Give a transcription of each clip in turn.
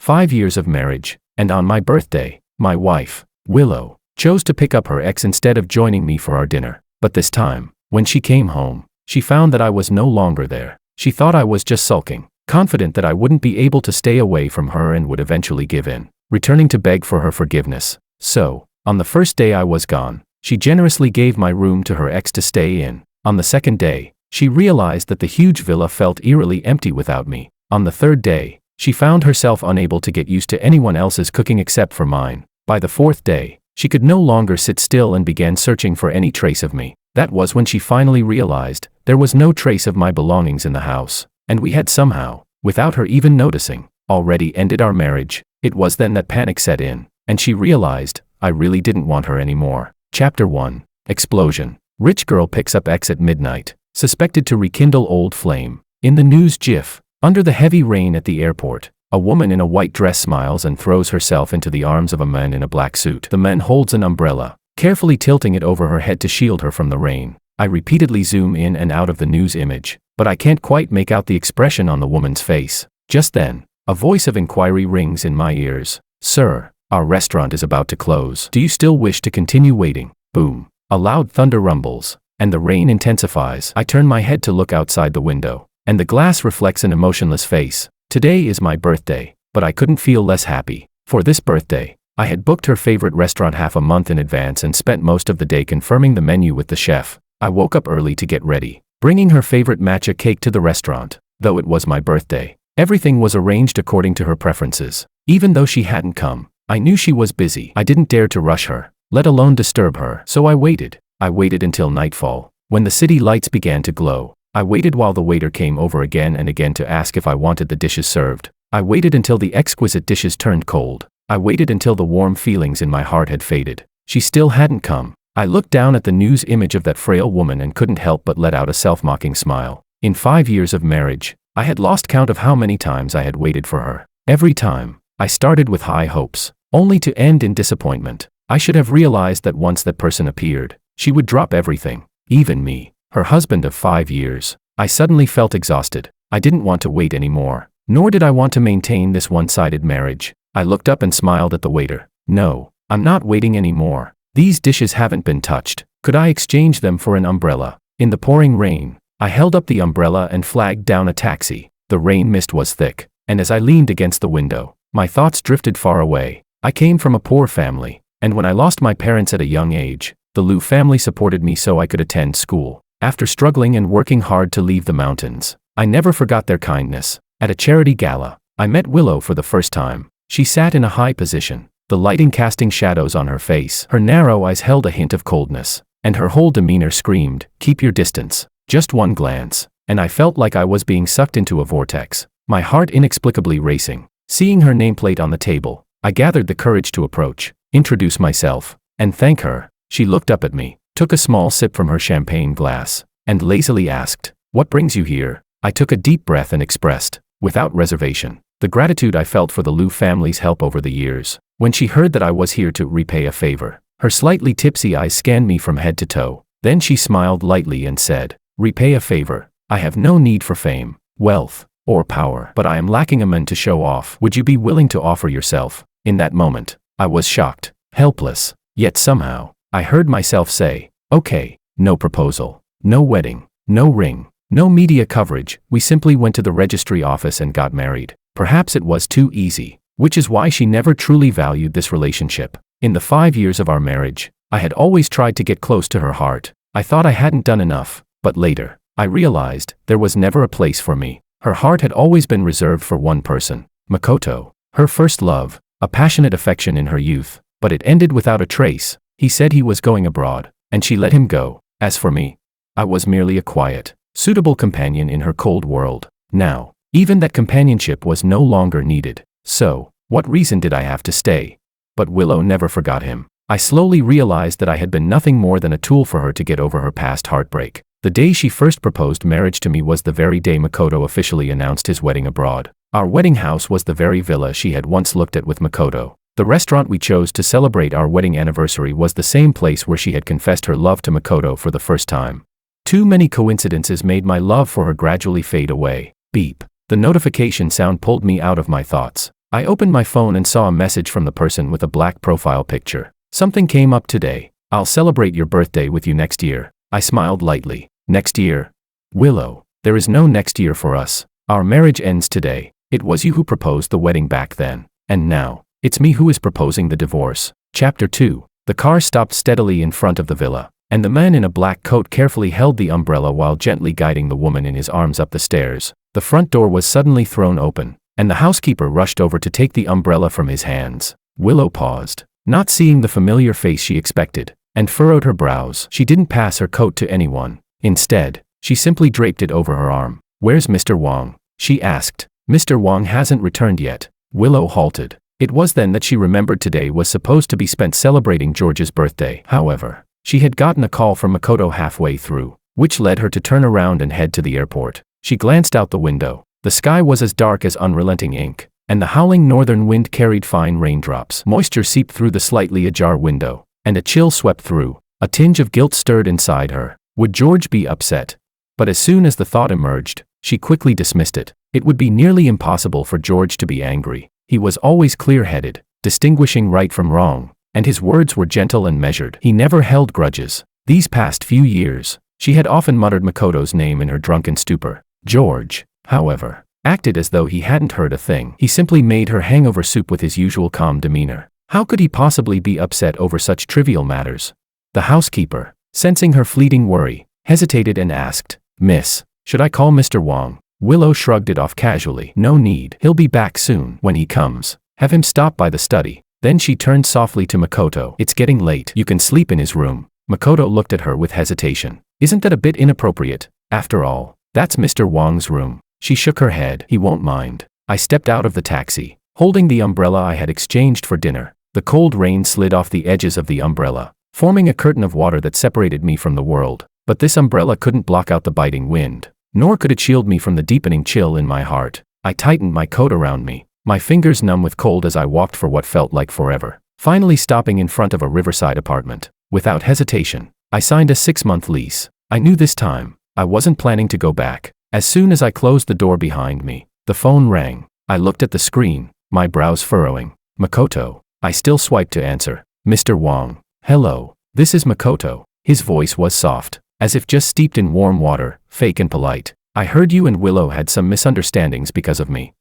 5 years of marriage, and on my birthday, my wife, Willow, chose to pick up her ex instead of joining me for our dinner. But this time, when she came home, she found that I was no longer there. She thought I was just sulking, confident that I wouldn't be able to stay away from her and would eventually give in, returning to beg for her forgiveness. So, on the first day I was gone, she generously gave my room to her ex to stay in. On the second day, she realized that the huge villa felt eerily empty without me. On the third day, she found herself unable to get used to anyone else's cooking except for mine. By the fourth day, she could no longer sit still and began searching for any trace of me. That was when she finally realized there was no trace of my belongings in the house, and we had somehow, without her even noticing, already ended our marriage. It was then that panic set in, and she realized I really didn't want her anymore. Chapter 1. Explosion. Rich girl picks up ex at midnight, suspected to rekindle old flame. In the news GIF, under the heavy rain at the airport, a woman in a white dress smiles and throws herself into the arms of a man in a black suit. The man holds an umbrella, carefully tilting it over her head to shield her from the rain. I repeatedly zoom in and out of the news image, but I can't quite make out the expression on the woman's face. Just then, a voice of inquiry rings in my ears. Sir, our restaurant is about to close. Do you still wish to continue waiting? Boom. A loud thunder rumbles, and the rain intensifies. I turn my head to look outside the window, and the glass reflects an emotionless face. Today is my birthday, but I couldn't feel less happy. For this birthday, I had booked her favorite restaurant half a month in advance and spent most of the day confirming the menu with the chef. I woke up early to get ready, bringing her favorite matcha cake to the restaurant. Though it was my birthday, everything was arranged according to her preferences. Even though she hadn't come, I knew she was busy. I didn't dare to rush her, let alone disturb her. So I waited. I waited until nightfall, when the city lights began to glow. I waited while the waiter came over again and again to ask if I wanted the dishes served. I waited until the exquisite dishes turned cold. I waited until the warm feelings in my heart had faded. She still hadn't come. I looked down at the news image of that frail woman and couldn't help but let out a self-mocking smile. In 5 years of marriage, I had lost count of how many times I had waited for her. Every time, I started with high hopes, only to end in disappointment. I should have realized that once that person appeared, she would drop everything, even me, her husband of 5 years. I suddenly felt exhausted. I didn't want to wait anymore, nor did I want to maintain this one-sided marriage. I looked up and smiled at the waiter. No, I'm not waiting anymore. These dishes haven't been touched. Could I exchange them for an umbrella? In the pouring rain, I held up the umbrella and flagged down a taxi. The rain mist was thick, and as I leaned against the window, my thoughts drifted far away. I came from a poor family, and when I lost my parents at a young age, the Liu family supported me so I could attend school. After struggling and working hard to leave the mountains, I never forgot their kindness. At a charity gala, I met Willow for the first time. She sat in a high position, the lighting casting shadows on her face. Her narrow eyes held a hint of coldness, and her whole demeanor screamed, "Keep your distance." Just one glance, and I felt like I was being sucked into a vortex, my heart inexplicably racing. Seeing her nameplate on the table, I gathered the courage to approach, introduce myself, and thank her. She looked up at me, took a small sip from her champagne glass, and lazily asked, "What brings you here?" I took a deep breath and expressed, without reservation, the gratitude I felt for the Liu family's help over the years. When she heard that I was here to repay a favor, her slightly tipsy eyes scanned me from head to toe. Then she smiled lightly and said, "Repay a favor? I have no need for fame, wealth, or power, but I am lacking a man to show off. Would you be willing to offer yourself?" In that moment, I was shocked, helpless, yet somehow, I heard myself say, "Okay." No proposal, no wedding, no ring, no media coverage. We simply went to the registry office and got married. Perhaps it was too easy, which is why she never truly valued this relationship. In the 5 years of our marriage, I had always tried to get close to her heart. I thought I hadn't done enough, but later, I realized there was never a place for me. Her heart had always been reserved for one person, Makoto, her first love, a passionate affection in her youth, but it ended without a trace. He said he was going abroad, and she let him go. As for me, I was merely a quiet, suitable companion in her cold world. Now, even that companionship was no longer needed. So, what reason did I have to stay? But Willow never forgot him. I slowly realized that I had been nothing more than a tool for her to get over her past heartbreak. The day she first proposed marriage to me was the very day Makoto officially announced his wedding abroad. Our wedding house was the very villa she had once looked at with Makoto. The restaurant we chose to celebrate our wedding anniversary was the same place where she had confessed her love to Makoto for the first time. Too many coincidences made my love for her gradually fade away. Beep. The notification sound pulled me out of my thoughts. I opened my phone and saw a message from the person with a black profile picture. Something came up today. I'll celebrate your birthday with you next year. I smiled lightly. Next year? Willow, there is no next year for us. Our marriage ends today. It was you who proposed the wedding back then. And now, it's me who is proposing the divorce. Chapter 2. The car stopped steadily in front of the villa, and the man in a black coat carefully held the umbrella while gently guiding the woman in his arms up the stairs. The front door was suddenly thrown open, and the housekeeper rushed over to take the umbrella from his hands. Willow paused, not seeing the familiar face she expected, and furrowed her brows. She didn't pass her coat to anyone. Instead, she simply draped it over her arm. "Where's Mr. Wang?" she asked. "Mr. Wang hasn't returned yet." Willow halted. It was then that she remembered today was supposed to be spent celebrating George's birthday. However, she had gotten a call from Makoto halfway through, which led her to turn around and head to the airport. She glanced out the window. The sky was as dark as unrelenting ink, and the howling northern wind carried fine raindrops. Moisture seeped through the slightly ajar window, and a chill swept through. A tinge of guilt stirred inside her. Would George be upset? But as soon as the thought emerged, she quickly dismissed it. It would be nearly impossible for George to be angry. He was always clear-headed, distinguishing right from wrong, and his words were gentle and measured. He never held grudges. These past few years, she had often muttered Makoto's name in her drunken stupor. George, however, acted as though he hadn't heard a thing. He simply made her hangover soup with his usual calm demeanor. How could he possibly be upset over such trivial matters? The housekeeper, sensing her fleeting worry, hesitated and asked, "Miss, should I call Mr. Wang?" Willow shrugged it off casually. "No need. He'll be back soon. When he comes, have him stop by the study." Then she turned softly to Makoto. "It's getting late. You can sleep in his room." Makoto looked at her with hesitation. "Isn't that a bit inappropriate? After all, that's Mr. Wang's room." She shook her head. "He won't mind." I stepped out of the taxi, holding the umbrella I had exchanged for dinner. The cold rain slid off the edges of the umbrella, forming a curtain of water that separated me from the world. But this umbrella couldn't block out the biting wind, nor could it shield me from the deepening chill in my heart. I tightened my coat around me, my fingers numb with cold as I walked for what felt like forever, finally stopping in front of a riverside apartment. Without hesitation, I signed a 6-month lease. I knew this time, I wasn't planning to go back. As soon as I closed the door behind me, the phone rang. I looked at the screen, my brows furrowing. "Makoto." I still swiped to answer. "Mr. Wang." "Hello, this is Makoto." His voice was soft, as if just steeped in warm water, fake and polite. "I heard you and Willow had some misunderstandings because of me.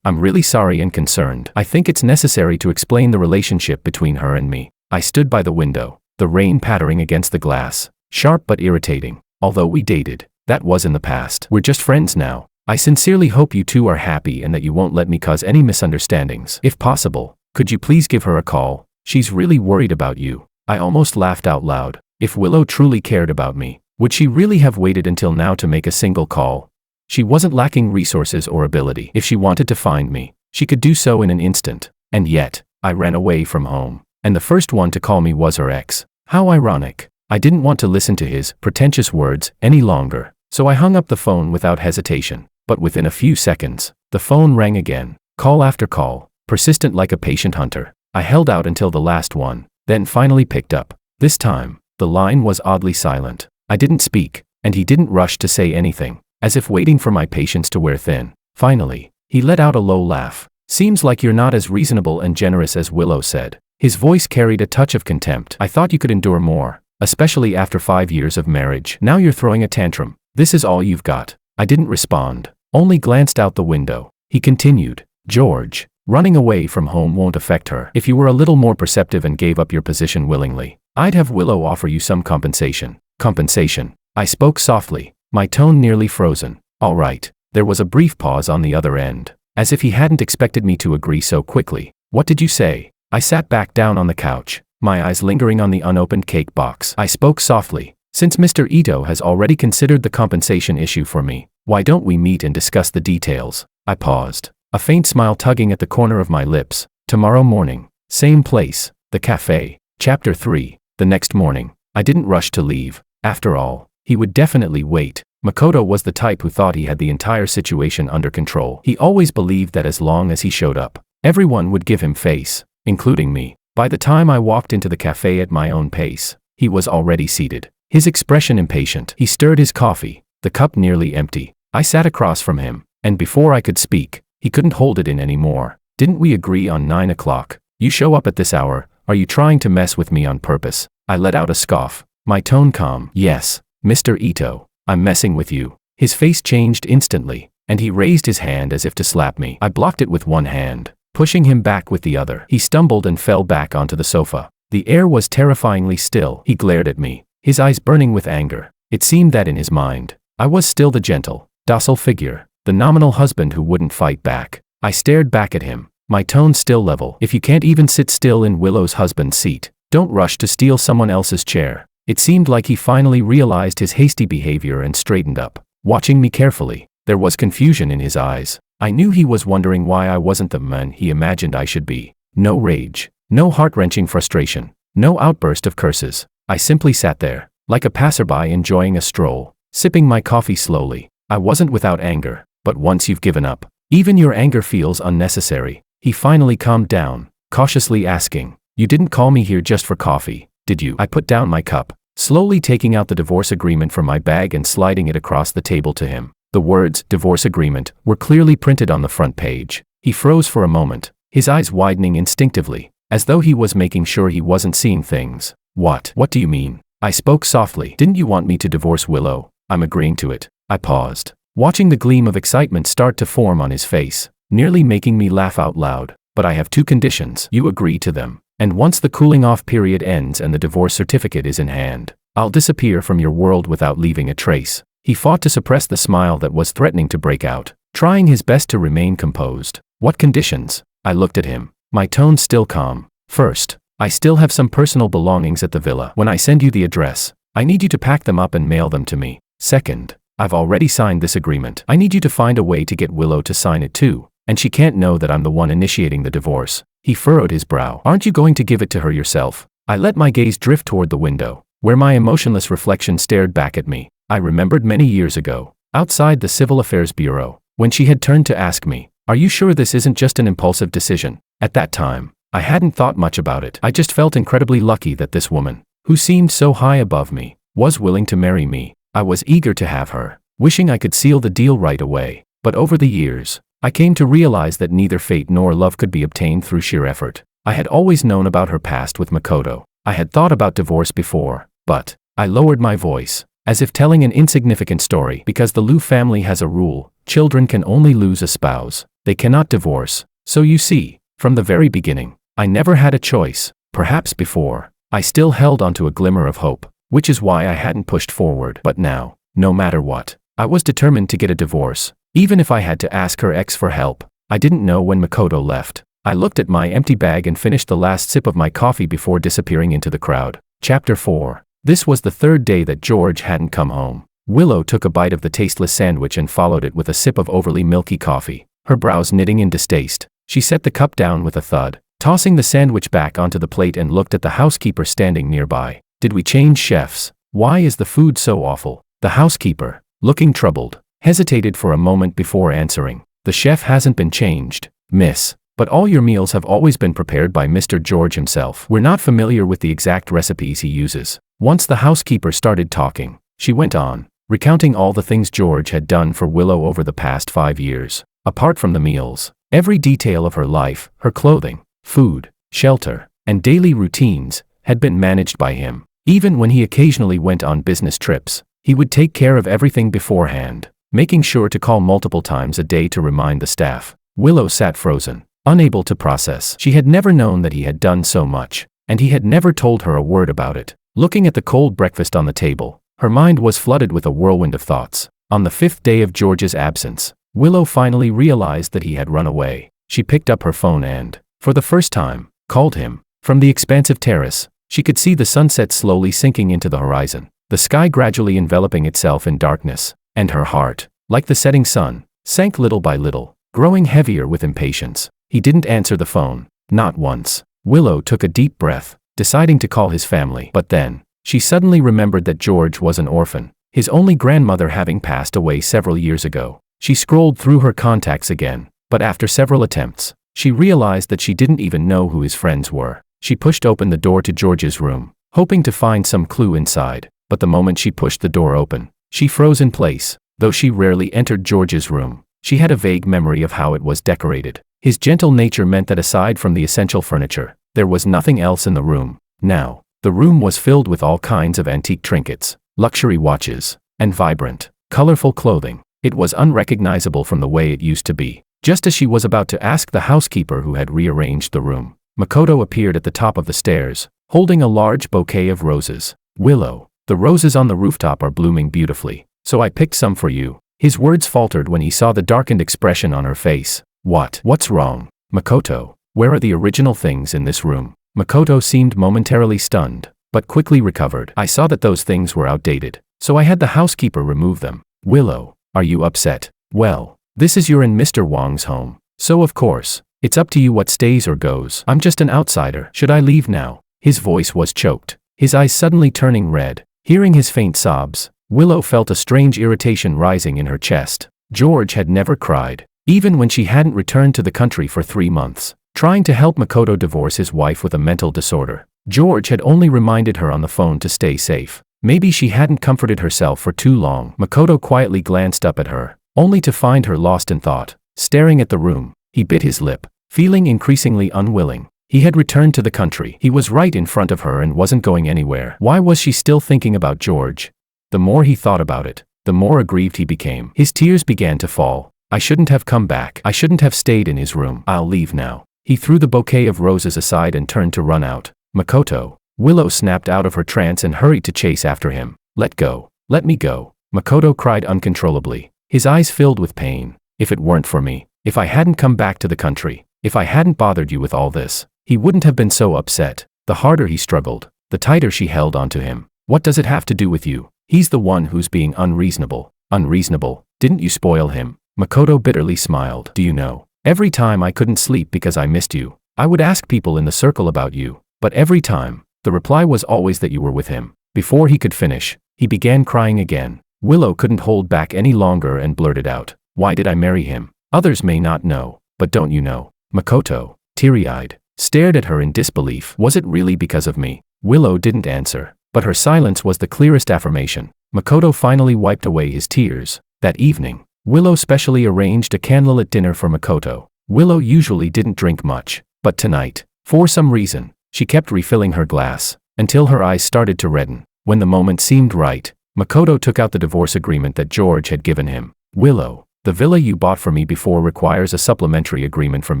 I'm really sorry and concerned. I think it's necessary to explain the relationship between her and me." I stood by the window, the rain pattering against the glass, sharp but irritating. "Although we dated, that was in the past. We're just friends now. I sincerely hope you two are happy and that you won't let me cause any misunderstandings. If possible, could you please give her a call? She's really worried about you." I almost laughed out loud. If Willow truly cared about me, would she really have waited until now to make a single call? She wasn't lacking resources or ability. If she wanted to find me, she could do so in an instant. And yet, I ran away from home, and the first one to call me was her ex. How ironic. I didn't want to listen to his pretentious words any longer, so I hung up the phone without hesitation. But within a few seconds, the phone rang again, call after call, persistent like a patient hunter. I held out until the last one, then finally picked up. This time, the line was oddly silent. I didn't speak, and he didn't rush to say anything, as if waiting for my patience to wear thin. Finally, he let out a low laugh. "Seems like you're not as reasonable and generous as Willow said." His voice carried a touch of contempt. "I thought you could endure more, especially after 5 years of marriage. Now you're throwing a tantrum. This is all you've got." I didn't respond, only glanced out the window. He continued, "George, running away from home won't affect her. If you were a little more perceptive and gave up your position willingly, I'd have Willow offer you some compensation." "Compensation?" I spoke softly, my tone nearly frozen. "All right." There was a brief pause on the other end, as if he hadn't expected me to agree so quickly. "What did you say?" I sat back down on the couch, my eyes lingering on the unopened cake box. I spoke softly. "Since Mr. Ito has already considered the compensation issue for me, why don't we meet and discuss the details?" I paused, a faint smile tugging at the corner of my lips. "Tomorrow morning, same place, the cafe." Chapter 3. The next morning, I didn't rush to leave. After all, he would definitely wait. Makoto was the type who thought he had the entire situation under control. He always believed that as long as he showed up, everyone would give him face, including me. By the time I walked into the cafe at my own pace, he was already seated, his expression impatient. He stirred his coffee, the cup nearly empty. I sat across from him, and before I could speak, he couldn't hold it in anymore. Didn't we agree on 9 o'clock? You show up at this hour. Are you trying to mess with me on purpose? I let out a scoff, my tone calm. Yes, Mr. Ito, I'm messing with you. His face changed instantly, and he raised his hand as if to slap me. I blocked it with one hand, pushing him back with the other. He stumbled and fell back onto the sofa. The air was terrifyingly still. He glared at me, his eyes burning with anger. It seemed that in his mind, I was still the gentle, docile figure, the nominal husband who wouldn't fight back. I stared back at him, my tone still level. If you can't even sit still in Willow's husband's seat, don't rush to steal someone else's chair. It seemed like he finally realized his hasty behavior and straightened up, watching me carefully. There was confusion in his eyes. I knew he was wondering why I wasn't the man he imagined I should be. No rage, no heart-wrenching frustration, no outburst of curses. I simply sat there, like a passerby enjoying a stroll, sipping my coffee slowly. I wasn't without anger, but once you've given up, even your anger feels unnecessary. He finally calmed down, cautiously asking, "You didn't call me here just for coffee, did you?" I put down my cup, slowly taking out the divorce agreement from my bag and sliding it across the table to him. The words, "divorce agreement," were clearly printed on the front page. He froze for a moment, his eyes widening instinctively, as though he was making sure he wasn't seeing things. What do you mean? I spoke softly. Didn't you want me to divorce Willow? I'm agreeing to it. I paused, watching the gleam of excitement start to form on his face, nearly making me laugh out loud. But I have 2 conditions. You agree to them, and once the cooling-off period ends and the divorce certificate is in hand, I'll disappear from your world without leaving a trace. He fought to suppress the smile that was threatening to break out, trying his best to remain composed. What conditions? I looked at him, my tone still calm. First, I still have some personal belongings at the villa. When I send you the address, I need you to pack them up and mail them to me. Second, I've already signed this agreement. I need you to find a way to get Willow to sign it too, and she can't know that I'm the one initiating the divorce. He furrowed his brow. Aren't you going to give it to her yourself? I let my gaze drift toward the window, where my emotionless reflection stared back at me. I remembered many years ago, outside the Civil Affairs Bureau, when she had turned to ask me, "Are you sure this isn't just an impulsive decision?" At that time, I hadn't thought much about it. I just felt incredibly lucky that this woman, who seemed so high above me, was willing to marry me. I was eager to have her, wishing I could seal the deal right away. But over the years, I came to realize that neither fate nor love could be obtained through sheer effort. I had always known about her past with Makoto. I had thought about divorce before, but I lowered my voice, as if telling an insignificant story. Because the Liu family has a rule, children can only lose a spouse. They cannot divorce. So you see, from the very beginning, I never had a choice. Perhaps before, I still held onto a glimmer of hope, which is why I hadn't pushed forward. But now, no matter what, I was determined to get a divorce, even if I had to ask her ex for help. I didn't know when Makoto left. I looked at my empty bag and finished the last sip of my coffee before disappearing into the crowd. Chapter 4. This was the 3rd day that George hadn't come home. Willow took a bite of the tasteless sandwich and followed it with a sip of overly milky coffee, her brows knitting in distaste. She set the cup down with a thud, tossing the sandwich back onto the plate, and looked at the housekeeper standing nearby. Did we change chefs? Why is the food so awful? The housekeeper, looking troubled, hesitated for a moment before answering. The chef hasn't been changed, miss, but all your meals have always been prepared by Mr. George himself. We're not familiar with the exact recipes he uses. Once the housekeeper started talking, she went on, recounting all the things George had done for Willow over the past 5 years. Apart from the meals, every detail of her life, her clothing, food, shelter, and daily routines, had been managed by him. Even when he occasionally went on business trips, he would take care of everything beforehand, making sure to call multiple times a day to remind the staff. Willow sat frozen, unable to process. She had never known that he had done so much, and he had never told her a word about it. Looking at the cold breakfast on the table, her mind was flooded with a whirlwind of thoughts. On the 5th day of George's absence, Willow finally realized that he had run away. She picked up her phone and, for the first time, called him. From the expansive terrace, she could see the sunset slowly sinking into the horizon, the sky gradually enveloping itself in darkness, and her heart, like the setting sun, sank little by little, growing heavier with impatience. He didn't answer the phone, not once. Willow took a deep breath, deciding to call his family. But then, she suddenly remembered that George was an orphan, his only grandmother having passed away several years ago. She scrolled through her contacts again, but after several attempts, she realized that she didn't even know who his friends were. She pushed open the door to George's room, hoping to find some clue inside, but the moment she pushed the door open, she froze in place. Though she rarely entered George's room, She had a vague memory of how it was decorated. His gentle nature meant that aside from the essential furniture, there was nothing else in the room. Now, the room was filled with all kinds of antique trinkets, luxury watches, and vibrant, colorful clothing. It was unrecognizable from the way it used to be. Just as she was about to ask the housekeeper who had rearranged the room, Makoto appeared at the top of the stairs, holding a large bouquet of roses. "Willow, the roses on the rooftop are blooming beautifully, so I picked some for you." His words faltered when he saw the darkened expression on her face. What's wrong? Makoto, where are the original things in this room? Makoto seemed momentarily stunned, but quickly recovered. "I saw that those things were outdated, so I had the housekeeper remove them." "Willow, are you upset?" "Well, this is your and Mr. Wang's home, so of course, it's up to you what stays or goes. I'm just an outsider. Should I leave now?" His voice was choked, his eyes suddenly turning red. Hearing his faint sobs, Willow felt a strange irritation rising in her chest. George had never cried, even when she hadn't returned to the country for 3 months. Trying to help Makoto divorce his wife with a mental disorder, George had only reminded her on the phone to stay safe. Maybe she hadn't comforted herself for too long. Makoto quietly glanced up at her, only to find her lost in thought, staring at the room. He bit his lip, feeling increasingly unwilling. He had returned to the country. He was right in front of her and wasn't going anywhere. Why was she still thinking about George? The more he thought about it, the more aggrieved he became. His tears began to fall. "I shouldn't have come back. I shouldn't have stayed in his room. I'll leave now." He threw the bouquet of roses aside and turned to run out. "Makoto." Willow snapped out of her trance and hurried to chase after him. "Let go. Let me go." Makoto cried uncontrollably, his eyes filled with pain. "If it weren't for me, if I hadn't come back to the country, if I hadn't bothered you with all this, he wouldn't have been so upset." The harder he struggled, the tighter she held onto him. "What does it have to do with you? He's the one who's being unreasonable." "Unreasonable? Didn't you spoil him?" Makoto bitterly smiled. "Do you know, every time I couldn't sleep because I missed you, I would ask people in the circle about you, but every time, the reply was always that you were with him." Before he could finish, he began crying again. Willow couldn't hold back any longer and blurted out, "Why did I marry him? Others may not know, but don't you know?" Makoto, teary-eyed, stared at her in disbelief. "Was it really because of me?" Willow didn't answer, but her silence was the clearest affirmation. Makoto finally wiped away his tears. That evening, Willow specially arranged a candlelit dinner for Makoto. Willow usually didn't drink much, but tonight, for some reason, she kept refilling her glass, until her eyes started to redden. When the moment seemed right, Makoto took out the divorce agreement that George had given him. "Willow, the villa you bought for me before requires a supplementary agreement from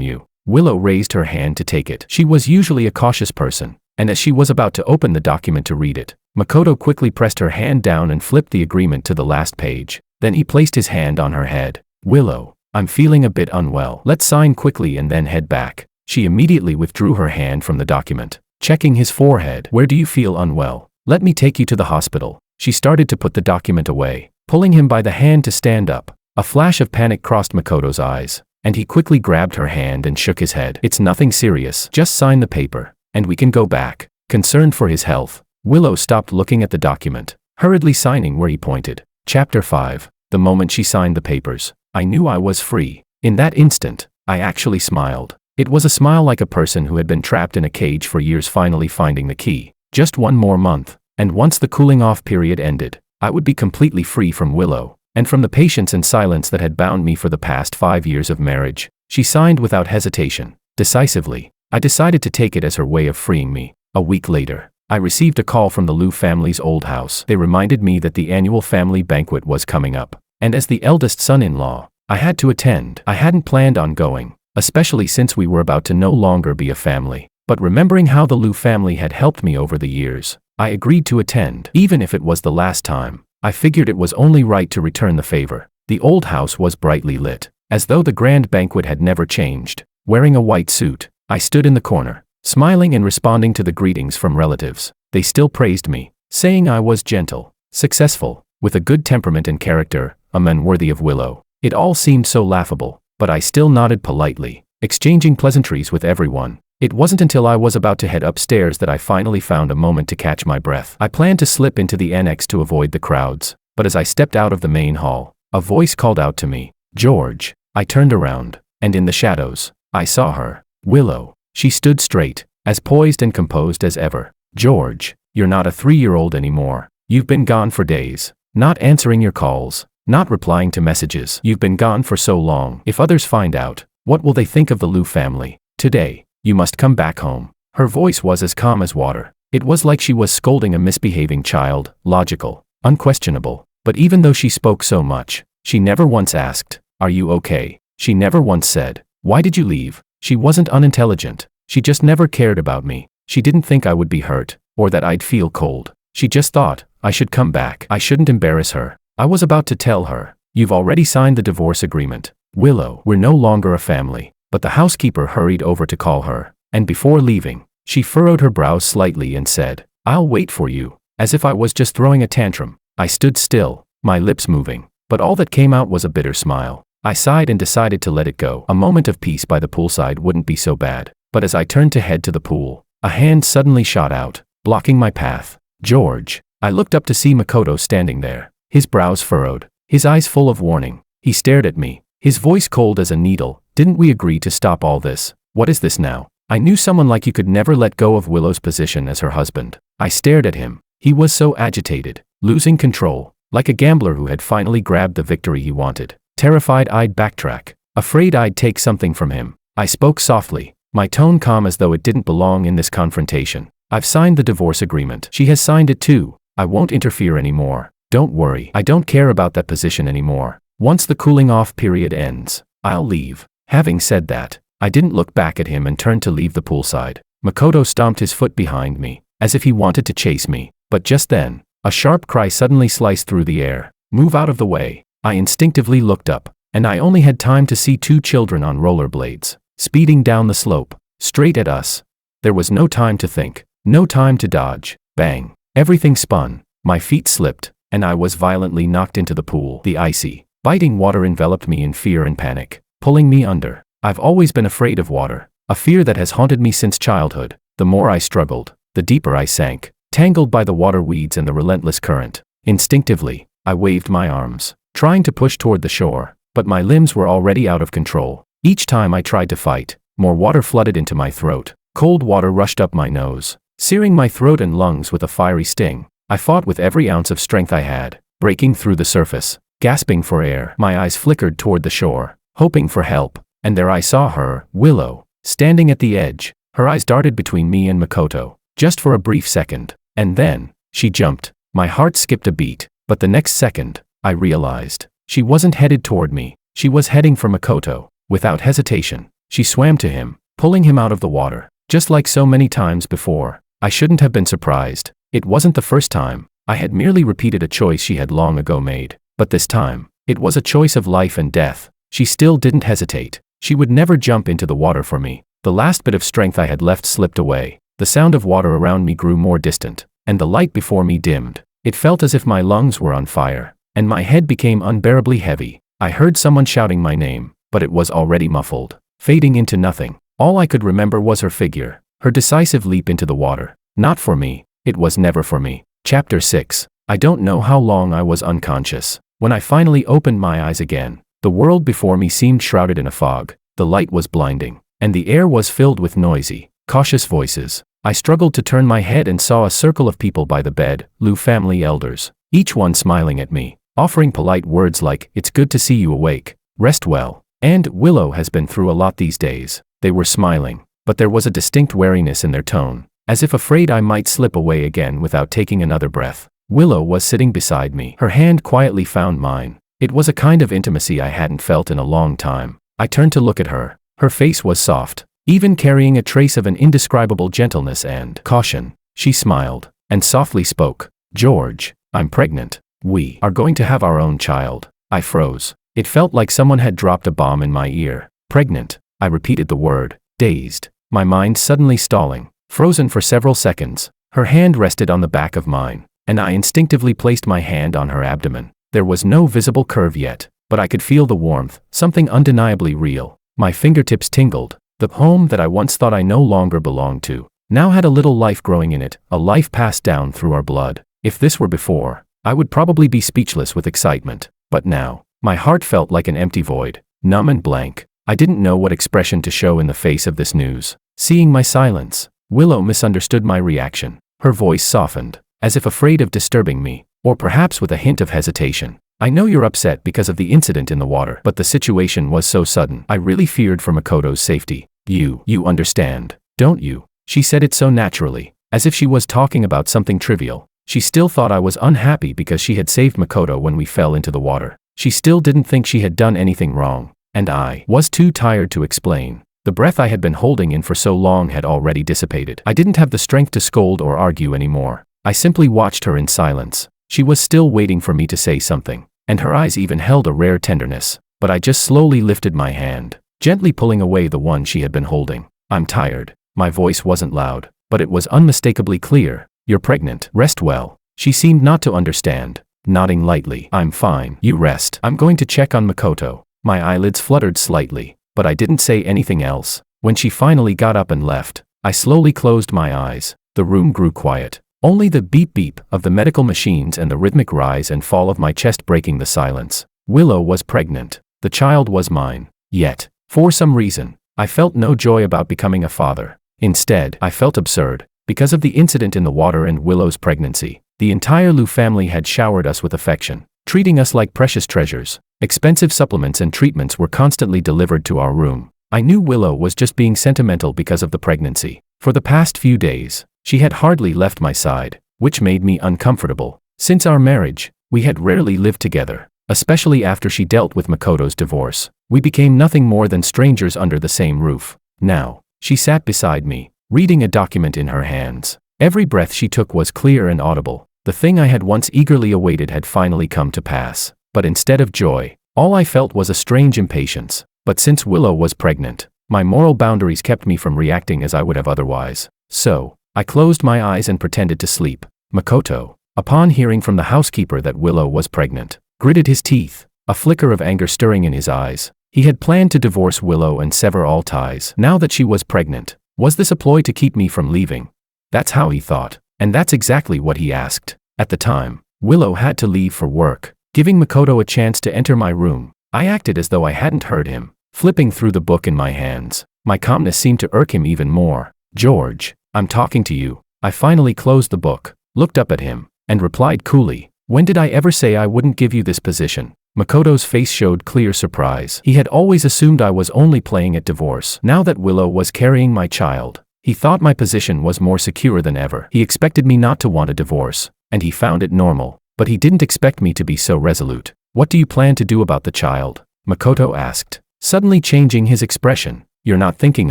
you." Willow raised her hand to take it. She was usually a cautious person, and as she was about to open the document to read it, Makoto quickly pressed her hand down and flipped the agreement to the last page. Then he placed his hand on her head. "Willow, I'm feeling a bit unwell. Let's sign quickly and then head back." She immediately withdrew her hand from the document, checking his forehead. "Where do you feel unwell? Let me take you to the hospital." She started to put the document away, pulling him by the hand to stand up. A flash of panic crossed Makoto's eyes, and he quickly grabbed her hand and shook his head. "It's nothing serious. Just sign the paper, and we can go back." Concerned for his health, Willow stopped looking at the document, hurriedly signing where he pointed. Chapter 5. The moment she signed the papers, I knew I was free. In that instant, I actually smiled. It was a smile like a person who had been trapped in a cage for years finally finding the key. Just one more month, and once the cooling-off period ended, I would be completely free from Willow, and from the patience and silence that had bound me for the past 5 years of marriage. She signed without hesitation, decisively. I decided to take it as her way of freeing me. A week later, I received a call from the Liu family's old house. They reminded me that the annual family banquet was coming up, and as the eldest son-in-law, I had to attend. I hadn't planned on going, especially since we were about to no longer be a family. But remembering how the Liu family had helped me over the years, I agreed to attend. Even if it was the last time, I figured it was only right to return the favor. The old house was brightly lit, as though the grand banquet had never changed. Wearing a white suit, I stood in the corner, smiling and responding to the greetings from relatives. They still praised me, saying I was gentle, successful, with a good temperament and character, a man worthy of Willow. It all seemed so laughable, but I still nodded politely, exchanging pleasantries with everyone. It wasn't until I was about to head upstairs that I finally found a moment to catch my breath. I planned to slip into the annex to avoid the crowds, but as I stepped out of the main hall, a voice called out to me, "George." I turned around, and in the shadows, I saw her, Willow. She stood straight, as poised and composed as ever. "George, you're not a 3-year-old anymore. You've been gone for days, not answering your calls, not replying to messages. You've been gone for so long. If others find out, what will they think of the Liu family? Today, you must come back home. Her voice was as calm as water. It was like she was scolding a misbehaving child, logical, unquestionable. But even though she spoke so much, she never once asked, "Are you okay?" She never once said, "Why did you leave?" She wasn't unintelligent. She just never cared about me. She didn't think I would be hurt, or that I'd feel cold. She just thought, I should come back. I shouldn't embarrass her. I was about to tell her, "You've already signed the divorce agreement, Willow. We're no longer a family." But the housekeeper hurried over to call her, and before leaving, she furrowed her brows slightly and said, "I'll wait for you," as if I was just throwing a tantrum. I stood still, my lips moving, but all that came out was a bitter smile. I sighed and decided to let it go. A moment of peace by the poolside wouldn't be so bad. But as I turned to head to the pool, a hand suddenly shot out, blocking my path. "George." I looked up to see Makoto standing there, his brows furrowed, his eyes full of warning. He stared at me, his voice cold as a needle. "Didn't we agree to stop all this? What is this now?" I knew someone like you could never let go of Willow's position as her husband. I stared at him. He was so agitated, losing control, like a gambler who had finally grabbed the victory he wanted. Terrified, I'd backtrack, afraid I'd take something from him. I spoke softly, my tone calm as though it didn't belong in this confrontation. "I've signed the divorce agreement. She has signed it too. I won't interfere anymore. Don't worry. I don't care about that position anymore. Once the cooling off period ends, I'll leave." Having said that, I didn't look back at him and turned to leave the poolside. Makoto stomped his foot behind me, as if he wanted to chase me. But just then, a sharp cry suddenly sliced through the air. "Move out of the way." I instinctively looked up, and I only had time to see two children on rollerblades, speeding down the slope, straight at us. There was no time to think, no time to dodge. Bang! Everything spun, my feet slipped, and I was violently knocked into the pool. The icy, biting water enveloped me in fear and panic, pulling me under. I've always been afraid of water, a fear that has haunted me since childhood. The more I struggled, the deeper I sank, tangled by the water weeds and the relentless current. Instinctively, I waved my arms, trying to push toward the shore, but my limbs were already out of control. Each time I tried to fight, more water flooded into my throat. Cold water rushed up my nose, searing my throat and lungs with a fiery sting. I fought with every ounce of strength I had, breaking through the surface, gasping for air. My eyes flickered toward the shore, hoping for help, and there I saw her, Willow, standing at the edge. Her eyes darted between me and Makoto, just for a brief second, and then, she jumped. My heart skipped a beat, but the next second, I realized, she wasn't headed toward me, she was heading for Makoto. Without hesitation, she swam to him, pulling him out of the water. Just like so many times before, I shouldn't have been surprised. It wasn't the first time. I had merely repeated a choice she had long ago made. But this time, it was a choice of life and death. She still didn't hesitate. She would never jump into the water for me. The last bit of strength I had left slipped away. The sound of water around me grew more distant, and the light before me dimmed. It felt as if my lungs were on fire, and my head became unbearably heavy. I heard someone shouting my name, but it was already muffled, fading into nothing. All I could remember was her figure, her decisive leap into the water. Not for me. It was never for me. Chapter 6. I don't know how long I was unconscious. When I finally opened my eyes again, the world before me seemed shrouded in a fog. The light was blinding, and the air was filled with noisy, cautious voices. I struggled to turn my head and saw a circle of people by the bed, Liu family elders, each one smiling at me, offering polite words like, "It's good to see you awake, rest well," and "Willow has been through a lot these days." They were smiling, but there was a distinct wariness in their tone, as if afraid I might slip away again without taking another breath. Willow was sitting beside me. Her hand quietly found mine. It was a kind of intimacy I hadn't felt in a long time. I turned to look at her. Her face was soft, even carrying a trace of an indescribable gentleness and caution. She smiled, and softly spoke. "George, I'm pregnant. We are going to have our own child." I froze. It felt like someone had dropped a bomb in my ear. "Pregnant." I repeated the word, dazed, my mind suddenly stalling, frozen for several seconds. Her hand rested on the back of mine, and I instinctively placed my hand on her abdomen. There was no visible curve yet, but I could feel the warmth, something undeniably real. My fingertips tingled. The home that I once thought I no longer belonged to, now had a little life growing in it, a life passed down through our blood. If this were before, I would probably be speechless with excitement. But now, my heart felt like an empty void, numb and blank. I didn't know what expression to show in the face of this news. Seeing my silence, Willow misunderstood my reaction. Her voice softened, as if afraid of disturbing me, or perhaps with a hint of hesitation. I know you're upset because of the incident in the water, but the situation was so sudden. I really feared for Makoto's safety. You understand, don't you? She said it so naturally, as if she was talking about something trivial. She still thought I was unhappy because she had saved Makoto when we fell into the water. She still didn't think she had done anything wrong, and I was too tired to explain. The breath I had been holding in for so long had already dissipated. I didn't have the strength to scold or argue anymore. I simply watched her in silence. She was still waiting for me to say something, and her eyes even held a rare tenderness. But I just slowly lifted my hand, gently pulling away the one she had been holding. I'm tired. My voice wasn't loud, but it was unmistakably clear. You're pregnant. Rest well. She seemed not to understand, nodding lightly. I'm fine. You rest. I'm going to check on Makoto. My eyelids fluttered slightly, but I didn't say anything else. When she finally got up and left, I slowly closed my eyes. The room grew quiet. Only the beep-beep of the medical machines and the rhythmic rise and fall of my chest breaking the silence. Willow was pregnant. The child was mine. Yet, for some reason, I felt no joy about becoming a father. Instead, I felt absurd. Because of the incident in the water and Willow's pregnancy, the entire Liu family had showered us with affection, treating us like precious treasures. Expensive supplements and treatments were constantly delivered to our room. I knew Willow was just being sentimental because of the pregnancy. For the past few days, she had hardly left my side, which made me uncomfortable. Since our marriage, we had rarely lived together, especially after she dealt with Makoto's divorce. We became nothing more than strangers under the same roof. Now, she sat beside me, reading a document in her hands. Every breath she took was clear and audible. The thing I had once eagerly awaited had finally come to pass. But instead of joy, all I felt was a strange impatience. But since Willow was pregnant, my moral boundaries kept me from reacting as I would have otherwise. So, I closed my eyes and pretended to sleep. Makoto, upon hearing from the housekeeper that Willow was pregnant, gritted his teeth, a flicker of anger stirring in his eyes. He had planned to divorce Willow and sever all ties. Now that she was pregnant, was this a ploy to keep me from leaving? That's how he thought, and that's exactly what he asked. At the time, Willow had to leave for work, giving Makoto a chance to enter my room. I acted as though I hadn't heard him, flipping through the book in my hands. My calmness seemed to irk him even more. George, I'm talking to you. I finally closed the book, looked up at him, and replied coolly, when did I ever say I wouldn't give you this position? Makoto's face showed clear surprise. He had always assumed I was only playing at divorce. Now that Willow was carrying my child, he thought my position was more secure than ever. He expected me not to want a divorce, and he found it normal. But he didn't expect me to be so resolute. What do you plan to do about the child? Makoto asked, suddenly changing his expression. You're not thinking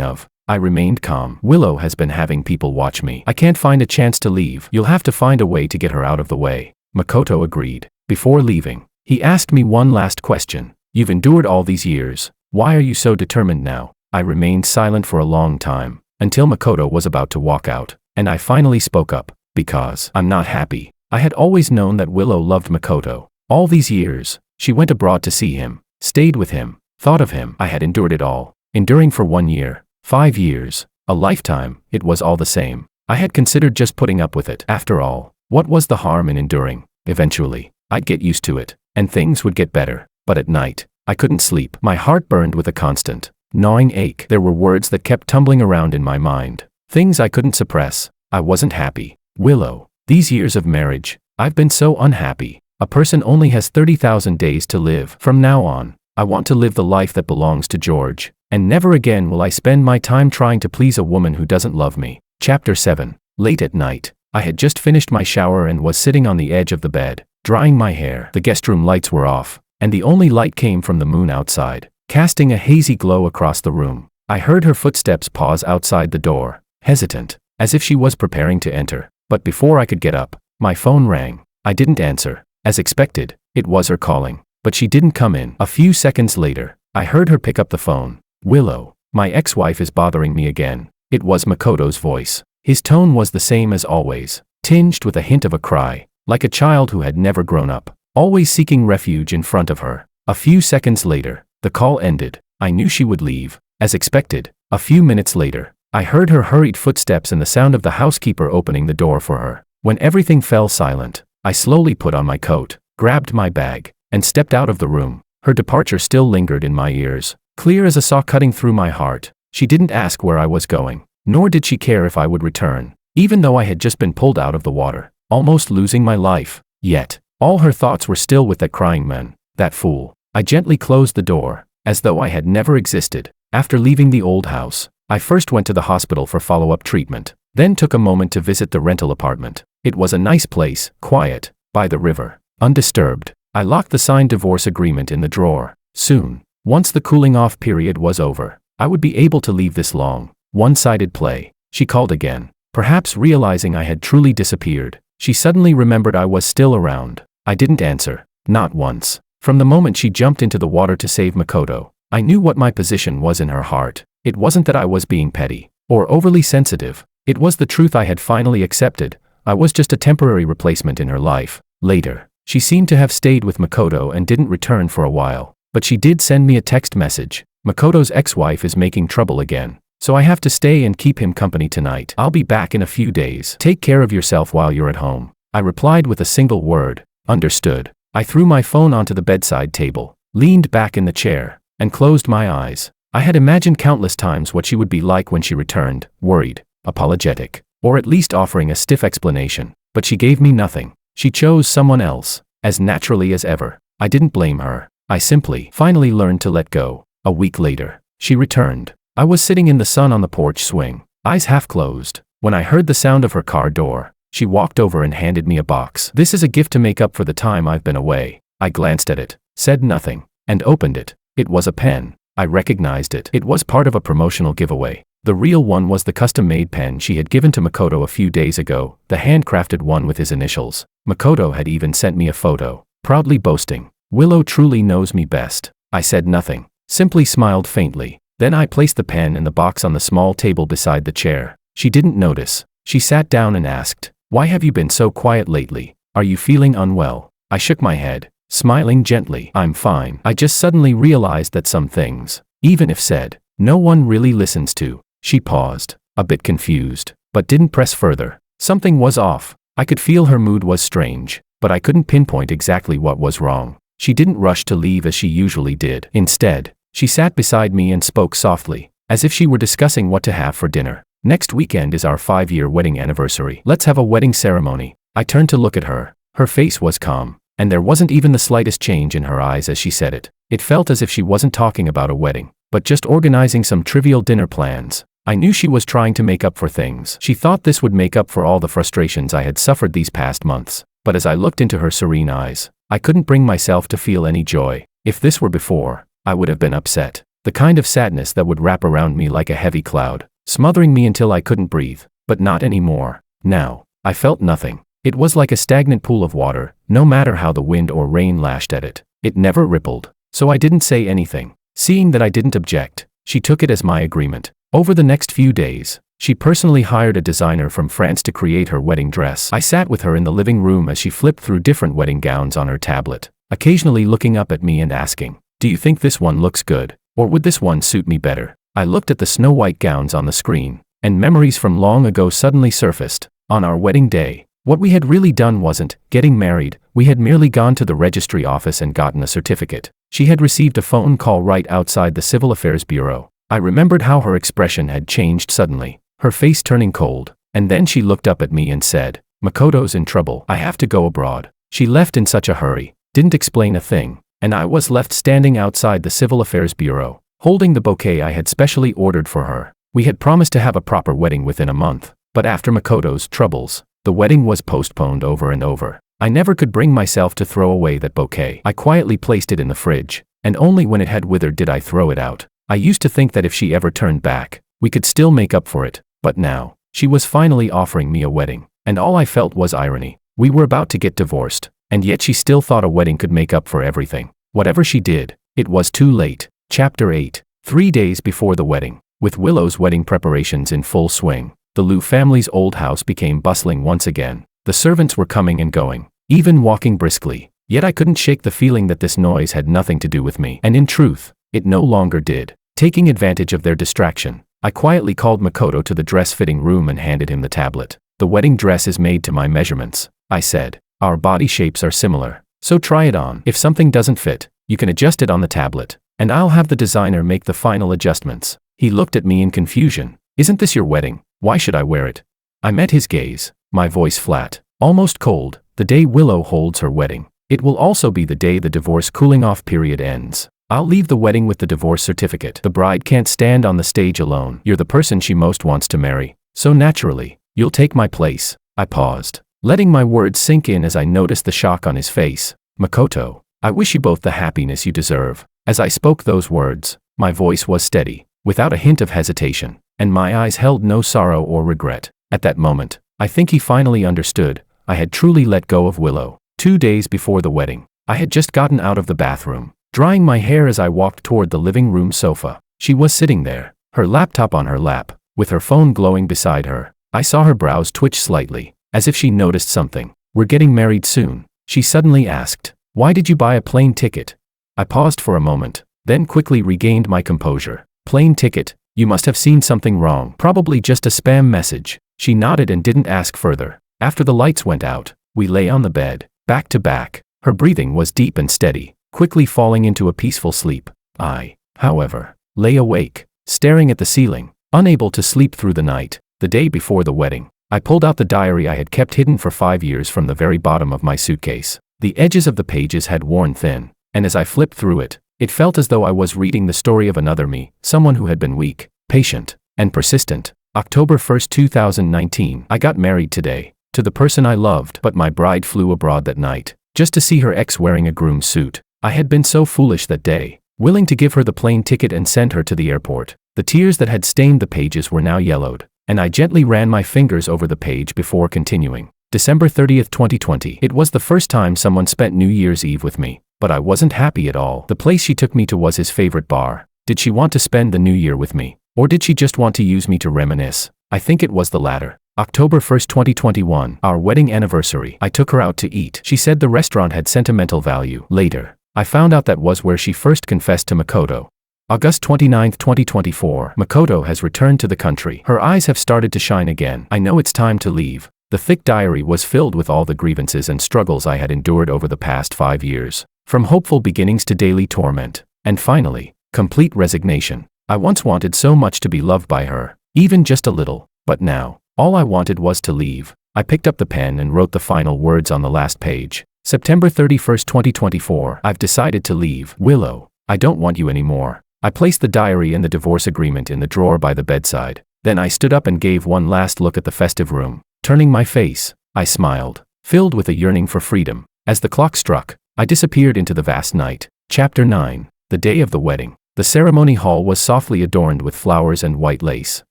of. I remained calm. Willow has been having people watch me. I can't find a chance to leave. You'll have to find a way to get her out of the way. Makoto agreed. Before leaving, he asked me one last question. You've endured all these years. Why are you so determined now? I remained silent for a long time, until Makoto was about to walk out, and I finally spoke up. Because I'm not happy. I had always known that Willow loved Makoto. All these years, she went abroad to see him, stayed with him, thought of him. I had endured it all. Enduring for 1 year, 5 years, a lifetime, it was all the same. I had considered just putting up with it. After all, what was the harm in enduring? Eventually, I'd get used to it, and things would get better. But at night, I couldn't sleep. My heart burned with a constant, gnawing ache. There were words that kept tumbling around in my mind. Things I couldn't suppress. I wasn't happy. Willow, these years of marriage, I've been so unhappy. A person only has 30,000 days to live. From now on, I want to live the life that belongs to George, and never again will I spend my time trying to please a woman who doesn't love me. Chapter 7. Late at night, I had just finished my shower and was sitting on the edge of the bed, drying my hair. The guest room lights were off, and the only light came from the moon outside, casting a hazy glow across the room. I heard her footsteps pause outside the door, hesitant, as if she was preparing to enter. But before I could get up, my phone rang. I didn't answer. As expected, it was her calling. But she didn't come in. A few seconds later, I heard her pick up the phone. Willow, my ex-wife is bothering me again. It was Makoto's voice. His tone was the same as always, tinged with a hint of a cry, like a child who had never grown up, always seeking refuge in front of her. A few seconds later, the call ended. I knew she would leave. As expected, a few minutes later, I heard her hurried footsteps and the sound of the housekeeper opening the door for her. When everything fell silent, I slowly put on my coat, grabbed my bag, and stepped out of the room. Her departure still lingered in my ears, clear as a saw cutting through my heart. She didn't ask where I was going, nor did she care if I would return, even though I had just been pulled out of the water, almost losing my life. Yet, All her thoughts were still with that crying man, that fool. I gently closed the door, as though I had never existed. After leaving the old house, I first went to the hospital for follow-up treatment, then took a moment to visit the rental apartment. It was a nice place, quiet, by the river, undisturbed. I locked the signed divorce agreement in the drawer. Soon, once the cooling-off period was over, I would be able to leave this long, one-sided play. She called again. Perhaps realizing I had truly disappeared, she suddenly remembered I was still around. I didn't answer, not once. From the moment she jumped into the water to save Makoto, I knew what my position was in her heart. It wasn't that I was being petty or overly sensitive. It was the truth I had finally accepted. I was just a temporary replacement in her life. Later, she seemed to have stayed with Makoto and didn't return for a while. But she did send me a text message. Makoto's ex-wife is making trouble again, so I have to stay and keep him company tonight. I'll be back in a few days. Take care of yourself while you're at home. I replied with a single word. Understood. I threw my phone onto the bedside table, leaned back in the chair, and closed my eyes. I had imagined countless times what she would be like when she returned, worried, apologetic, or at least offering a stiff explanation. But she gave me nothing. She chose someone else, as naturally as ever. I didn't blame her. I simply, finally learned to let go. A week later, she returned. I was sitting in the sun on the porch swing, eyes half closed, when I heard the sound of her car door. She walked over and handed me a box. This is a gift to make up for the time I've been away. I glanced at it, said nothing, and opened it. It was a pen. I recognized it. It was part of a promotional giveaway. The real one was the custom-made pen she had given to Makoto a few days ago, the handcrafted one with his initials. Makoto had even sent me a photo, proudly boasting, "Willow truly knows me best." I said nothing, simply smiled faintly. Then I placed the pen and the box on the small table beside the chair. She didn't notice. She sat down and asked, "Why have you been so quiet lately? Are you feeling unwell?" I shook my head, smiling gently. "I'm fine. I just suddenly realized that some things, even if said, no one really listens to." She paused, a bit confused, but didn't press further. Something was off. I could feel her mood was strange, but I couldn't pinpoint exactly what was wrong. She didn't rush to leave as she usually did. Instead, she sat beside me and spoke softly, as if she were discussing what to have for dinner. "Next weekend is our 5-year wedding anniversary. Let's have a wedding ceremony." I turned to look at her. Her face was calm, and there wasn't even the slightest change in her eyes as she said it. It felt as if she wasn't talking about a wedding, but just organizing some trivial dinner plans. I knew she was trying to make up for things. She thought this would make up for all the frustrations I had suffered these past months. But as I looked into her serene eyes, I couldn't bring myself to feel any joy. If this were before, I would have been upset. The kind of sadness that would wrap around me like a heavy cloud, smothering me until I couldn't breathe. But not anymore. Now, I felt nothing. It was like a stagnant pool of water. No matter how the wind or rain lashed at it, it never rippled. So I didn't say anything. Seeing that I didn't object, she took it as my agreement. Over the next few days, she personally hired a designer from France to create her wedding dress. I sat with her in the living room as she flipped through different wedding gowns on her tablet, occasionally looking up at me and asking, "Do you think this one looks good? Or would this one suit me better?" I looked at the snow-white gowns on the screen, and memories from long ago suddenly surfaced. On our wedding day, what we had really done wasn't getting married. We had merely gone to the registry office and gotten a certificate. She had received a phone call right outside the Civil Affairs Bureau. I remembered how her expression had changed suddenly, her face turning cold, and then she looked up at me and said, "Makoto's in trouble. I have to go abroad." She left in such a hurry, didn't explain a thing, and I was left standing outside the Civil Affairs Bureau, holding the bouquet I had specially ordered for her. We had promised to have a proper wedding within a month, but after Makoto's troubles, the wedding was postponed over and over. I never could bring myself to throw away that bouquet. I quietly placed it in the fridge, and only when it had withered did I throw it out. I used to think that if she ever turned back, we could still make up for it, but now, she was finally offering me a wedding, and all I felt was irony. We were about to get divorced, and yet she still thought a wedding could make up for everything. Whatever she did, it was too late. Chapter 8. 3 days before the wedding, with Willow's wedding preparations in full swing, the Liu family's old house became bustling once again. The servants were coming and going, even walking briskly, yet I couldn't shake the feeling that this noise had nothing to do with me, and in truth, it no longer did. Taking advantage of their distraction, I quietly called Makoto to the dress-fitting room and handed him the tablet. "The wedding dress is made to my measurements," I said. "Our body shapes are similar, so try it on. If something doesn't fit, you can adjust it on the tablet, and I'll have the designer make the final adjustments." He looked at me in confusion. "Isn't this your wedding? Why should I wear it?" I met his gaze, my voice flat, almost cold. "The day Willow holds her wedding, It will also be the day the divorce cooling-off period ends. I'll leave the wedding with the divorce certificate. The bride can't stand on the stage alone. You're the person she most wants to marry. So naturally, you'll take my place. I paused, letting my words sink in as I noticed the shock on his face. Makoto, I wish you both the happiness you deserve. As I spoke those words, my voice was steady, without a hint of hesitation, and my eyes held no sorrow or regret. At that moment, I think he finally understood. I had truly let go of Willow. 2 days before the wedding, I had just gotten out of the bathroom, drying my hair as I walked toward the living room sofa. She was sitting there, her laptop on her lap, with her phone glowing beside her. I saw her brows twitch slightly, as if she noticed something. We're getting married soon, she suddenly asked. Why did you buy a plane ticket? I paused for a moment, then quickly regained my composure. Plane ticket? You must have seen something wrong. Probably just a spam message. She nodded and didn't ask further. After the lights went out, we lay on the bed, back to back. Her breathing was deep and steady, quickly falling into a peaceful sleep. I, however, lay awake, staring at the ceiling, unable to sleep through the night. The day before the wedding, I pulled out the diary I had kept hidden for 5 years from the very bottom of my suitcase. The edges of the pages had worn thin, and as I flipped through it, it felt as though I was reading the story of another me, someone who had been weak, patient, and persistent. October 1st, 2019. I got married today, to the person I loved, but my bride flew abroad that night, just to see her ex wearing a groom's suit. I had been so foolish that day, willing to give her the plane ticket and send her to the airport. The tears that had stained the pages were now yellowed, and I gently ran my fingers over the page before continuing. December 30th, 2020. It was the first time someone spent New Year's Eve with me, but I wasn't happy at all. The place she took me to was his favorite bar. Did she want to spend the new year with me? Or did she just want to use me to reminisce? I think it was the latter. October 1st, 2021. Our wedding anniversary. I took her out to eat. She said the restaurant had sentimental value. Later, I found out that was where she first confessed to Makoto. August 29th, 2024. Makoto has returned to the country. Her eyes have started to shine again. I know it's time to leave. The thick diary was filled with all the grievances and struggles I had endured over the past 5 years. From hopeful beginnings to daily torment. And finally, complete resignation. I once wanted so much to be loved by her, even just a little, but now, all I wanted was to leave. I picked up the pen and wrote the final words on the last page. September 31st, 2024. I've decided to leave. Willow, I don't want you anymore. I placed the diary and the divorce agreement in the drawer by the bedside. Then I stood up and gave one last look at the festive room. Turning my face, I smiled, filled with a yearning for freedom. As the clock struck, I disappeared into the vast night. Chapter 9. The day of the wedding. The ceremony hall was softly adorned with flowers and white lace,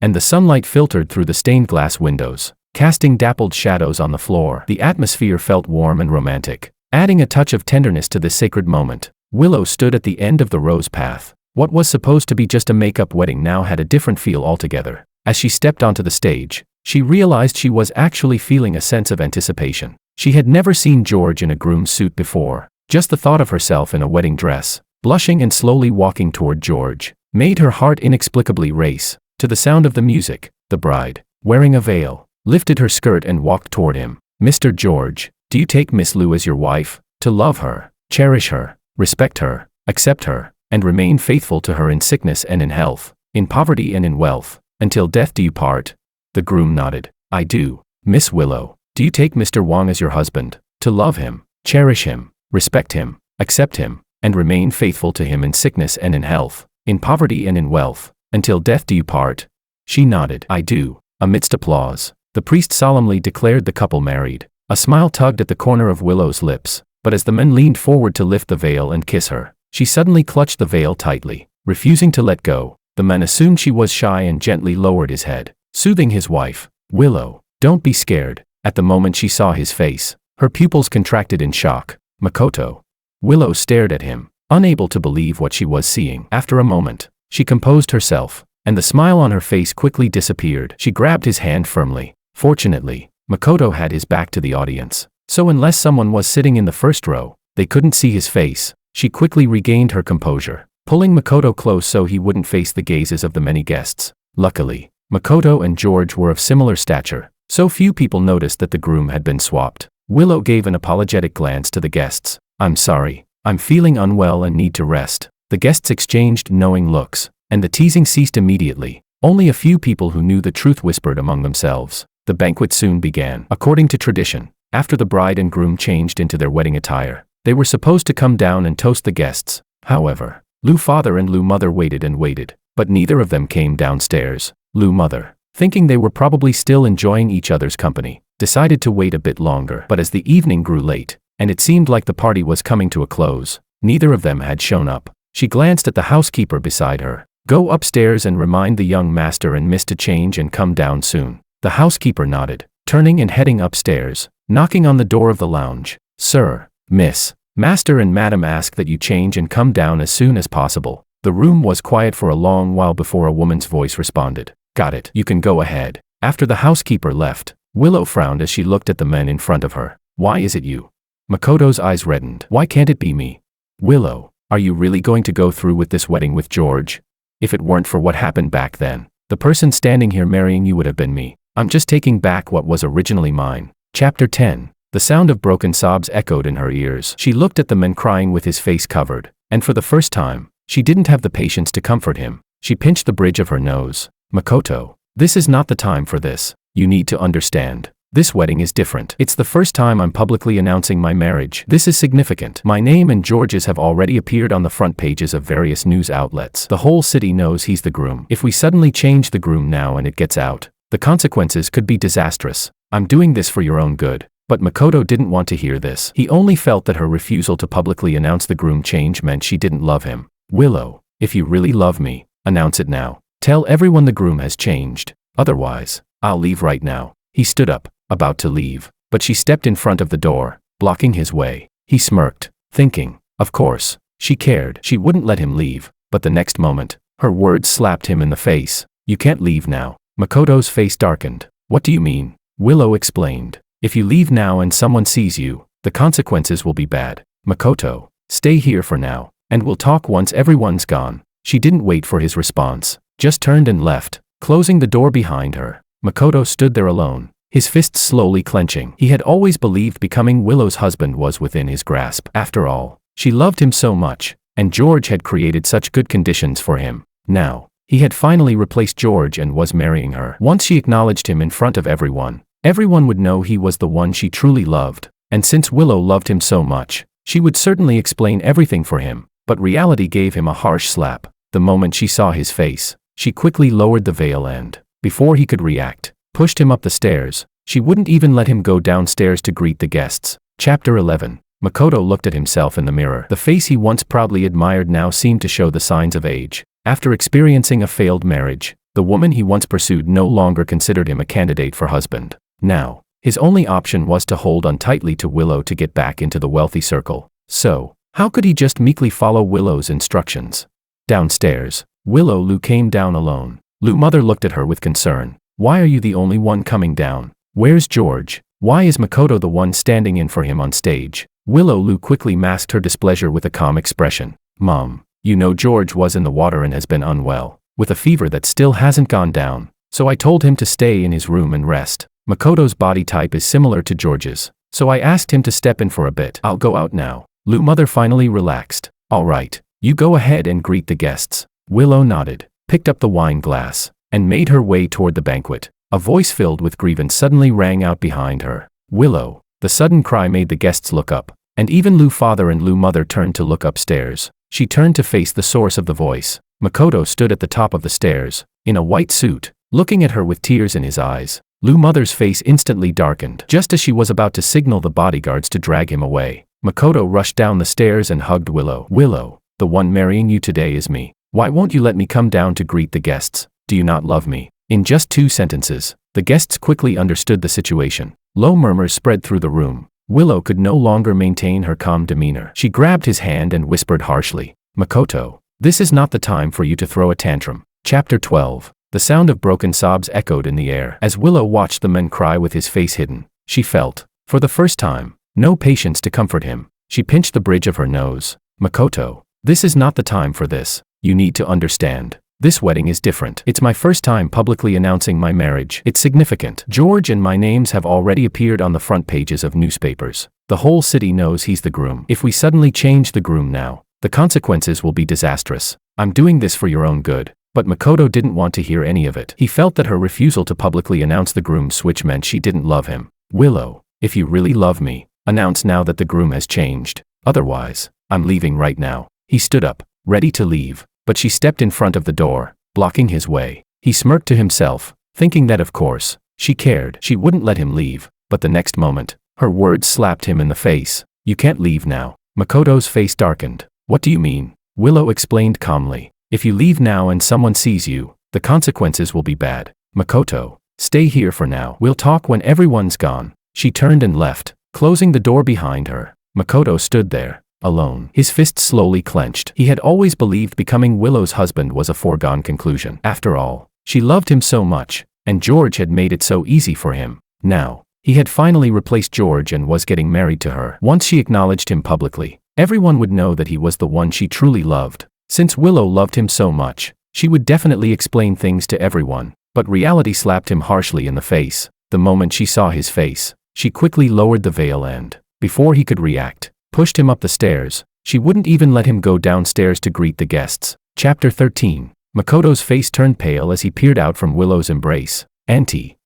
and the sunlight filtered through the stained glass windows, casting dappled shadows on the floor. The atmosphere felt warm and romantic, adding a touch of tenderness to this sacred moment. Willow stood at the end of the rose path. What was supposed to be just a makeup wedding now had a different feel altogether. As she stepped onto the stage, she realized she was actually feeling a sense of anticipation. She had never seen George in a groom's suit before. Just the thought of herself in a wedding dress, blushing and slowly walking toward George, made her heart inexplicably race. To the sound of the music, the bride, wearing a veil, lifted her skirt and walked toward him. Mr. George, do you take Miss Lou as your wife? To love her, cherish her, respect her, accept her, and remain faithful to her in sickness and in health, in poverty and in wealth, until death do you part? The groom nodded. I do. Miss Willow, do you take Mr. Wong as your husband? To love him, cherish him, respect him, accept him, and remain faithful to him in sickness and in health, in poverty and in wealth, until death do you part? She nodded. I do. Amidst applause, the priest solemnly declared the couple married. A smile tugged at the corner of Willow's lips, but as the men leaned forward to lift the veil and kiss her, she suddenly clutched the veil tightly, refusing to let go. The man assumed she was shy and gently lowered his head, soothing his wife. Willow, don't be scared. At the moment she saw his face, her pupils contracted in shock. Makoto. Willow stared at him, unable to believe what she was seeing. After a moment, she composed herself, and the smile on her face quickly disappeared. She grabbed his hand firmly. Fortunately, Makoto had his back to the audience, so unless someone was sitting in the first row, they couldn't see his face. She quickly regained her composure, pulling Makoto close so he wouldn't face the gazes of the many guests. Luckily, Makoto and George were of similar stature, so few people noticed that the groom had been swapped. Willow gave an apologetic glance to the guests. I'm sorry, I'm feeling unwell and need to rest. The guests exchanged knowing looks, and the teasing ceased immediately. Only a few people who knew the truth whispered among themselves. The banquet soon began. According to tradition, after the bride and groom changed into their wedding attire, They were supposed to come down and toast the guests. Lou father and Lou mother waited and waited, but neither of them came downstairs. Lou mother, thinking they were probably still enjoying each other's company, decided to wait a bit longer. But as the evening grew late, and it seemed like the party was coming to a close, neither of them had shown up. She glanced at the housekeeper beside her. "Go upstairs and remind the young master and miss to change and come down soon." The housekeeper nodded, turning and heading upstairs, knocking on the door of the lounge. "Sir, miss, master and madam ask that you change and come down as soon as possible." The room was quiet for a long while before a woman's voice responded. "Got it, you can go ahead." After the housekeeper left, Willow frowned as she looked at the men in front of her. "Why is it you?" Makoto's eyes reddened. "Why can't it be me?" "Willow, are you really going to go through with this wedding with George? If it weren't for what happened back then, the person standing here marrying you would have been me. I'm just taking back what was originally mine." Chapter 10. The sound of broken sobs echoed in her ears. She looked at the man crying with his face covered, and for the first time, she didn't have the patience to comfort him. She pinched the bridge of her nose. "Makoto, this is not the time for this. You need to understand. This wedding is different. It's the first time I'm publicly announcing my marriage. This is significant. My name and George's have already appeared on the front pages of various news outlets. The whole city knows he's the groom. If we suddenly change the groom now and it gets out, the consequences could be disastrous. I'm doing this for your own good." But Makoto didn't want to hear this. He only felt that her refusal to publicly announce the groom change meant she didn't love him. "Willow, if you really love me, announce it now. Tell everyone the groom has changed. Otherwise, I'll leave right now." He stood up, about to leave, but she stepped in front of the door, blocking his way. He smirked, thinking, of course, she cared. She wouldn't let him leave, but the next moment, her words slapped him in the face. "You can't leave now." Makoto's face darkened. "What do you mean?" Willow explained. "If you leave now and someone sees you, the consequences will be bad. Makoto, stay here for now, and we'll talk once everyone's gone." She didn't wait for his response, just turned and left, closing the door behind her. Makoto stood there alone, his fists slowly clenching. He had always believed becoming Willow's husband was within his grasp. After all, she loved him so much, and George had created such good conditions for him. Now, he had finally replaced George and was marrying her. Once she acknowledged him in front of everyone, everyone would know he was the one she truly loved. And since Willow loved him so much, she would certainly explain everything for him. But reality gave him a harsh slap. The moment she saw his face, she quickly lowered the veil and, before he could react, pushed him up the stairs. She wouldn't even let him go downstairs to greet the guests. Chapter 11. Makoto looked at himself in the mirror. The face he once proudly admired now seemed to show the signs of age. After experiencing a failed marriage, the woman he once pursued no longer considered him a candidate for husband. Now, his only option was to hold on tightly to Willow to get back into the wealthy circle. So, how could he just meekly follow Willow's instructions? Downstairs, Willow came down alone. Lou mother looked at her with concern. "Why are you the only one coming down? Where's George? Why is Makoto the one standing in for him on stage?" Willow quickly masked her displeasure with a calm expression. "Mom, you know George was in the water and has been unwell, with a fever that still hasn't gone down. So I told him to stay in his room and rest. Makoto's body type is similar to George's, so I asked him to step in for a bit. I'll go out now." Lou mother finally relaxed. "All right, you go ahead and greet the guests." Willow nodded, picked up the wine glass, and made her way toward the banquet. A voice filled with grievance suddenly rang out behind her. "Willow." The sudden cry made the guests look up, and even Lou father and Lou mother turned to look upstairs. She turned to face the source of the voice. Makoto stood at the top of the stairs, in a white suit, looking at her with tears in his eyes. Lou mother's face instantly darkened. Just as she was about to signal the bodyguards to drag him away, Makoto rushed down the stairs and hugged Willow. "Willow, the one marrying you today is me. Why won't you let me come down to greet the guests? Do you not love me?" In just 2 sentences, the guests quickly understood the situation. Low murmurs spread through the room. Willow could no longer maintain her calm demeanor. She grabbed his hand and whispered harshly, "Makoto, this is not the time for you to throw a tantrum." Chapter 12. The sound of broken sobs echoed in the air. As Willow watched the man cry with his face hidden, she felt, for the first time, no patience to comfort him. She pinched the bridge of her nose. "Makoto, this is not the time for this. You need to understand. This wedding is different. It's my first time publicly announcing my marriage. It's significant. George and my names have already appeared on the front pages of newspapers. The whole city knows he's the groom. If we suddenly change the groom now, the consequences will be disastrous. I'm doing this for your own good." But Makoto didn't want to hear any of it. He felt that her refusal to publicly announce the groom switch meant she didn't love him. "Willow, if you really love me, announce now that the groom has changed." Otherwise, I'm leaving right now. He stood up, ready to leave, but she stepped in front of the door, blocking his way. He smirked to himself, thinking that of course, she cared. She wouldn't let him leave, but the next moment, her words slapped him in the face. You can't leave now. Makoto's face darkened. What do you mean? Willow explained calmly. If you leave now and someone sees you, the consequences will be bad. Makoto, stay here for now. We'll talk when everyone's gone. She turned and left, closing the door behind her. Makoto stood there, alone. His fists slowly clenched. He had always believed becoming Willow's husband was a foregone conclusion. After all, she loved him so much, and George had made it so easy for him. Now, he had finally replaced George and was getting married to her. Once she acknowledged him publicly, everyone would know that he was the one she truly loved. Since Willow loved him so much, she would definitely explain things to everyone. But reality slapped him harshly in the face. The moment she saw his face, she quickly lowered the veil and, before he could react, pushed him up the stairs. She wouldn't even let him go downstairs to greet the guests. Chapter 13. Makoto's face turned pale as he peered out from Willow's embrace. Auntie,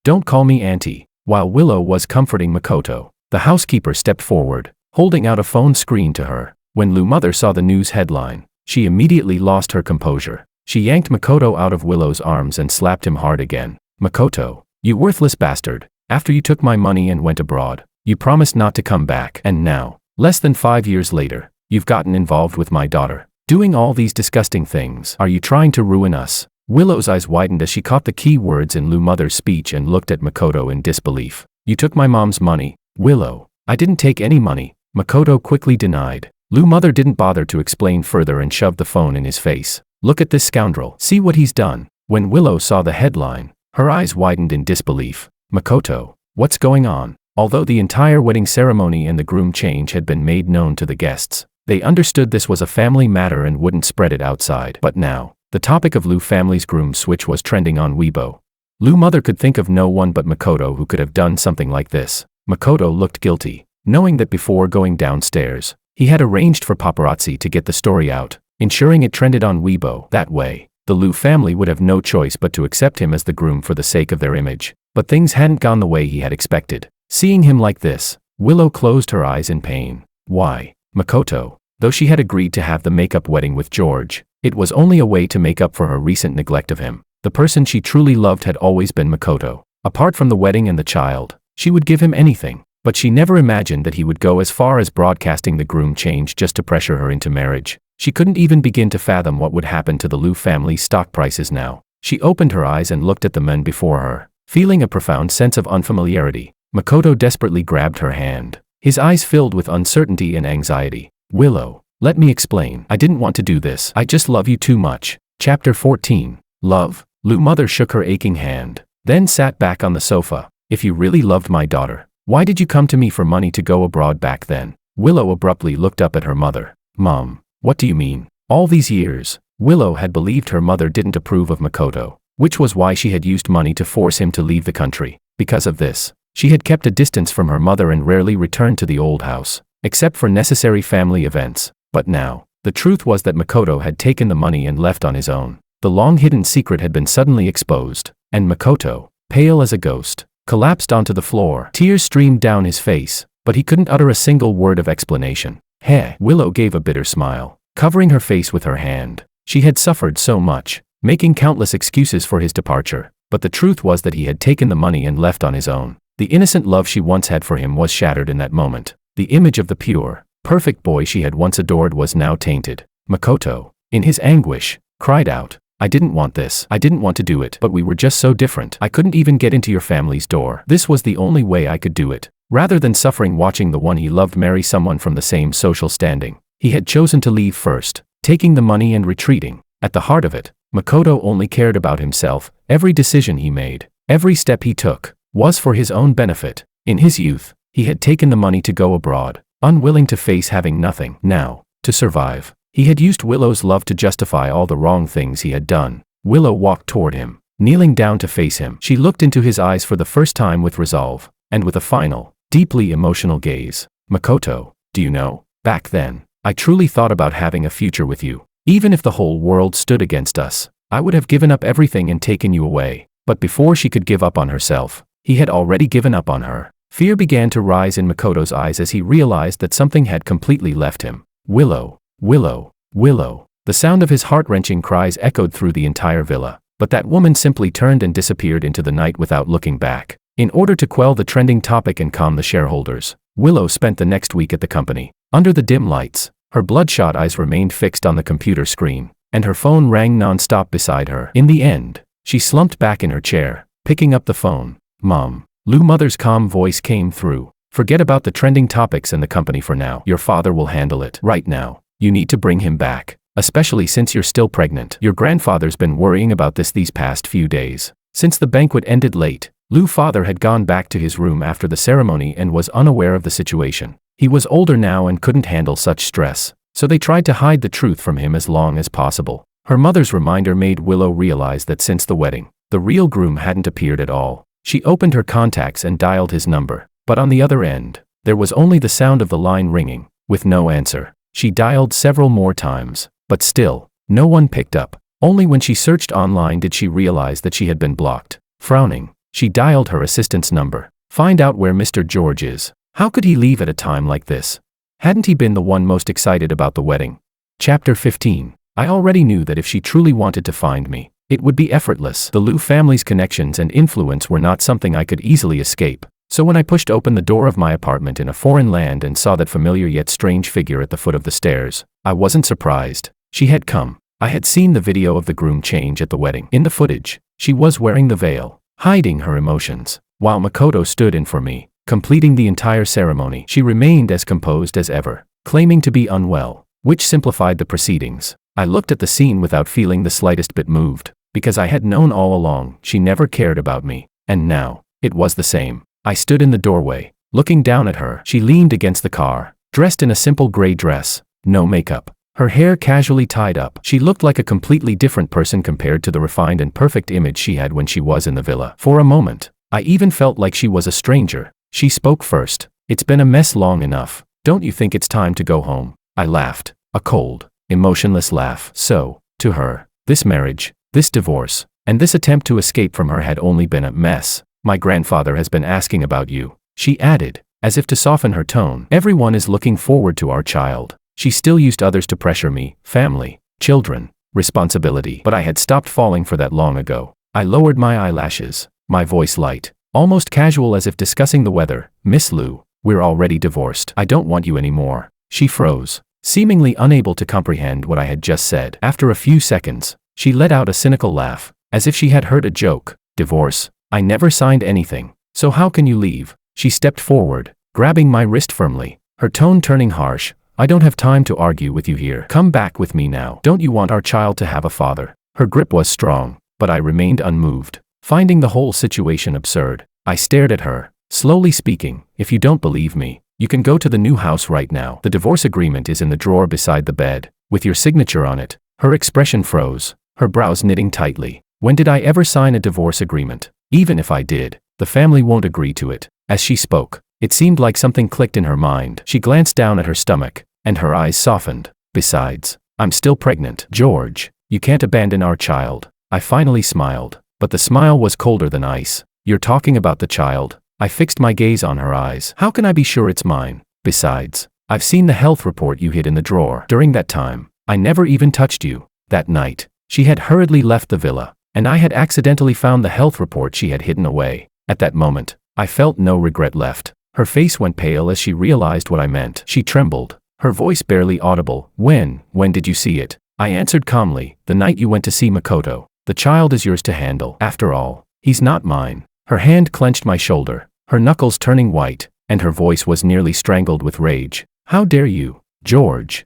don't call me auntie. While Willow was comforting Makoto, the housekeeper stepped forward, holding out a phone screen to her. When Lou Mother saw the news headline, she immediately lost her composure. She yanked Makoto out of Willow's arms and slapped him hard again. Makoto, you worthless bastard. After you took my money and went abroad, you promised not to come back. And now, less than 5 years later, you've gotten involved with my daughter, doing all these disgusting things. Are you trying to ruin us? Willow's eyes widened as she caught the key words in Lou Mother's speech and looked at Makoto in disbelief. You took my mom's money. Willow, I didn't take any money. Makoto quickly denied. Lou Mother didn't bother to explain further and shoved the phone in his face. Look at this scoundrel. See what he's done. When Willow saw the headline, her eyes widened in disbelief. Makoto, what's going on? Although the entire wedding ceremony and the groom change had been made known to the guests, they understood this was a family matter and wouldn't spread it outside. But now, the topic of Lou family's groom switch was trending on Weibo. Lou Mother could think of no one but Makoto who could have done something like this. Makoto looked guilty, knowing that before going downstairs, he had arranged for paparazzi to get the story out, ensuring it trended on Weibo. That way, the Lou family would have no choice but to accept him as the groom for the sake of their image. But things hadn't gone the way he had expected. Seeing him like this, Willow closed her eyes in pain. Why? Makoto, though she had agreed to have the makeup wedding with George, it was only a way to make up for her recent neglect of him. The person she truly loved had always been Makoto. Apart from the wedding and the child, she would give him anything. But she never imagined that he would go as far as broadcasting the groom change just to pressure her into marriage. She couldn't even begin to fathom what would happen to the Lou family's stock prices now. She opened her eyes and looked at the men before her, feeling a profound sense of unfamiliarity. Makoto desperately grabbed her hand, his eyes filled with uncertainty and anxiety. Willow, let me explain. I didn't want to do this. I just love you too much. Chapter 14. Love. Lou Mother shook her aching hand, then sat back on the sofa. If you really loved my daughter, why did you come to me for money to go abroad back then? Willow abruptly looked up at her mother. Mom, what do you mean? All these years, Willow had believed her mother didn't approve of Makoto, which was why she had used money to force him to leave the country. Because of this, she had kept a distance from her mother and rarely returned to the old house, except for necessary family events. But now, the truth was that Makoto had taken the money and left on his own. The long-hidden secret had been suddenly exposed, and Makoto, pale as a ghost, collapsed onto the floor. Tears streamed down his face, but he couldn't utter a single word of explanation. Heh. Willow gave a bitter smile, covering her face with her hand. She had suffered so much, making countless excuses for his departure, but the truth was that he had taken the money and left on his own. The innocent love she once had for him was shattered in that moment. The image of the pure, perfect boy she had once adored was now tainted. Makoto, in his anguish, cried out, I didn't want this. I didn't want to do it. But we were just so different. I couldn't even get into your family's door. This was the only way I could do it. Rather than suffering watching the one he loved marry someone from the same social standing, he had chosen to leave first, taking the money and retreating. At the heart of it, Makoto only cared about himself. Every decision he made, every step he took, was for his own benefit. In his youth, he had taken the money to go abroad, unwilling to face having nothing. Now, to survive, he had used Willow's love to justify all the wrong things he had done. Willow walked toward him, kneeling down to face him. She looked into his eyes for the first time with resolve, and with a final, deeply emotional gaze. Makoto, do you know, back then, I truly thought about having a future with you. Even if the whole world stood against us, I would have given up everything and taken you away. But before she could give up on herself, he had already given up on her. Fear began to rise in Makoto's eyes as he realized that something had completely left him. Willow, Willow, Willow. The sound of his heart-wrenching cries echoed through the entire villa, but that woman simply turned and disappeared into the night without looking back. In order to quell the trending topic and calm the shareholders, Willow spent the next week at the company. Under the dim lights, her bloodshot eyes remained fixed on the computer screen, and her phone rang non-stop beside her. In the end, she slumped back in her chair, picking up the phone. "Mom." Lou Mother's calm voice came through. "Forget about the trending topics in the company for now. Your father will handle it. Right now, you need to bring him back, especially since you're still pregnant. Your grandfather's been worrying about this these past few days." Since the banquet ended late, Lou's father had gone back to his room after the ceremony and was unaware of the situation. He was older now and couldn't handle such stress, so they tried to hide the truth from him as long as possible. Her mother's reminder made Willow realize that since the wedding, the real groom hadn't appeared at all. She opened her contacts and dialed his number, but on the other end, there was only the sound of the line ringing, with no answer. She dialed several more times, but still, no one picked up. Only when she searched online did she realize that she had been blocked. Frowning, she dialed her assistant's number. "Find out where Mr. George is. How could he leave at a time like this? Hadn't he been the one most excited about the wedding?" Chapter 15. I already knew that if she truly wanted to find me, it would be effortless. The Liu family's connections and influence were not something I could easily escape. So when I pushed open the door of my apartment in a foreign land and saw that familiar yet strange figure at the foot of the stairs, I wasn't surprised. She had come. I had seen the video of the groom change at the wedding. In the footage, she was wearing the veil, hiding her emotions, while Makoto stood in for me, completing the entire ceremony. She remained as composed as ever, claiming to be unwell, which simplified the proceedings. I looked at the scene without feeling the slightest bit moved, because I had known all along she never cared about me, and now, it was the same. I stood in the doorway, looking down at her. She leaned against the car, dressed in a simple gray dress, no makeup, her hair casually tied up. She looked like a completely different person compared to the refined and perfect image she had when she was in the villa. For a moment, I even felt like she was a stranger. She spoke first. "It's been a mess long enough. Don't you think it's time to go home?" I laughed, a cold, emotionless laugh. So, to her, this marriage, this divorce, and this attempt to escape from her had only been a mess. "My grandfather has been asking about you," she added, as if to soften her tone. "Everyone is looking forward to our child." She still used others to pressure me: family, children, responsibility. But I had stopped falling for that long ago. I lowered my eyelashes, my voice light, almost casual as if discussing the weather. "Miss Liu, we're already divorced. I don't want you anymore." She froze, seemingly unable to comprehend what I had just said. After a few seconds, she let out a cynical laugh, as if she had heard a joke. "Divorce? I never signed anything. So how can you leave?" She stepped forward, grabbing my wrist firmly, her tone turning harsh. "I don't have time to argue with you here. Come back with me now. Don't you want our child to have a father?" Her grip was strong, but I remained unmoved, finding the whole situation absurd. I stared at her, slowly speaking. "If you don't believe me, you can go to the new house right now. The divorce agreement is in the drawer beside the bed, with your signature on it." Her expression froze, her brows knitting tightly. "When did I ever sign a divorce agreement? Even if I did, the family won't agree to it." As she spoke, it seemed like something clicked in her mind. She glanced down at her stomach, and her eyes softened. "Besides, I'm still pregnant. George, you can't abandon our child." I finally smiled, but the smile was colder than ice. "You're talking about the child?" I fixed my gaze on her eyes. "How can I be sure it's mine? Besides, I've seen the health report you hid in the drawer. During that time, I never even touched you." That night, she had hurriedly left the villa, and I had accidentally found the health report she had hidden away. At that moment, I felt no regret left. Her face went pale as she realized what I meant. She trembled, her voice barely audible. When did you see it?" I answered calmly. "The night you went to see Makoto. The child is yours to handle. After all, he's not mine." Her hand clenched my shoulder, her knuckles turning white, and her voice was nearly strangled with rage. "How dare you, George?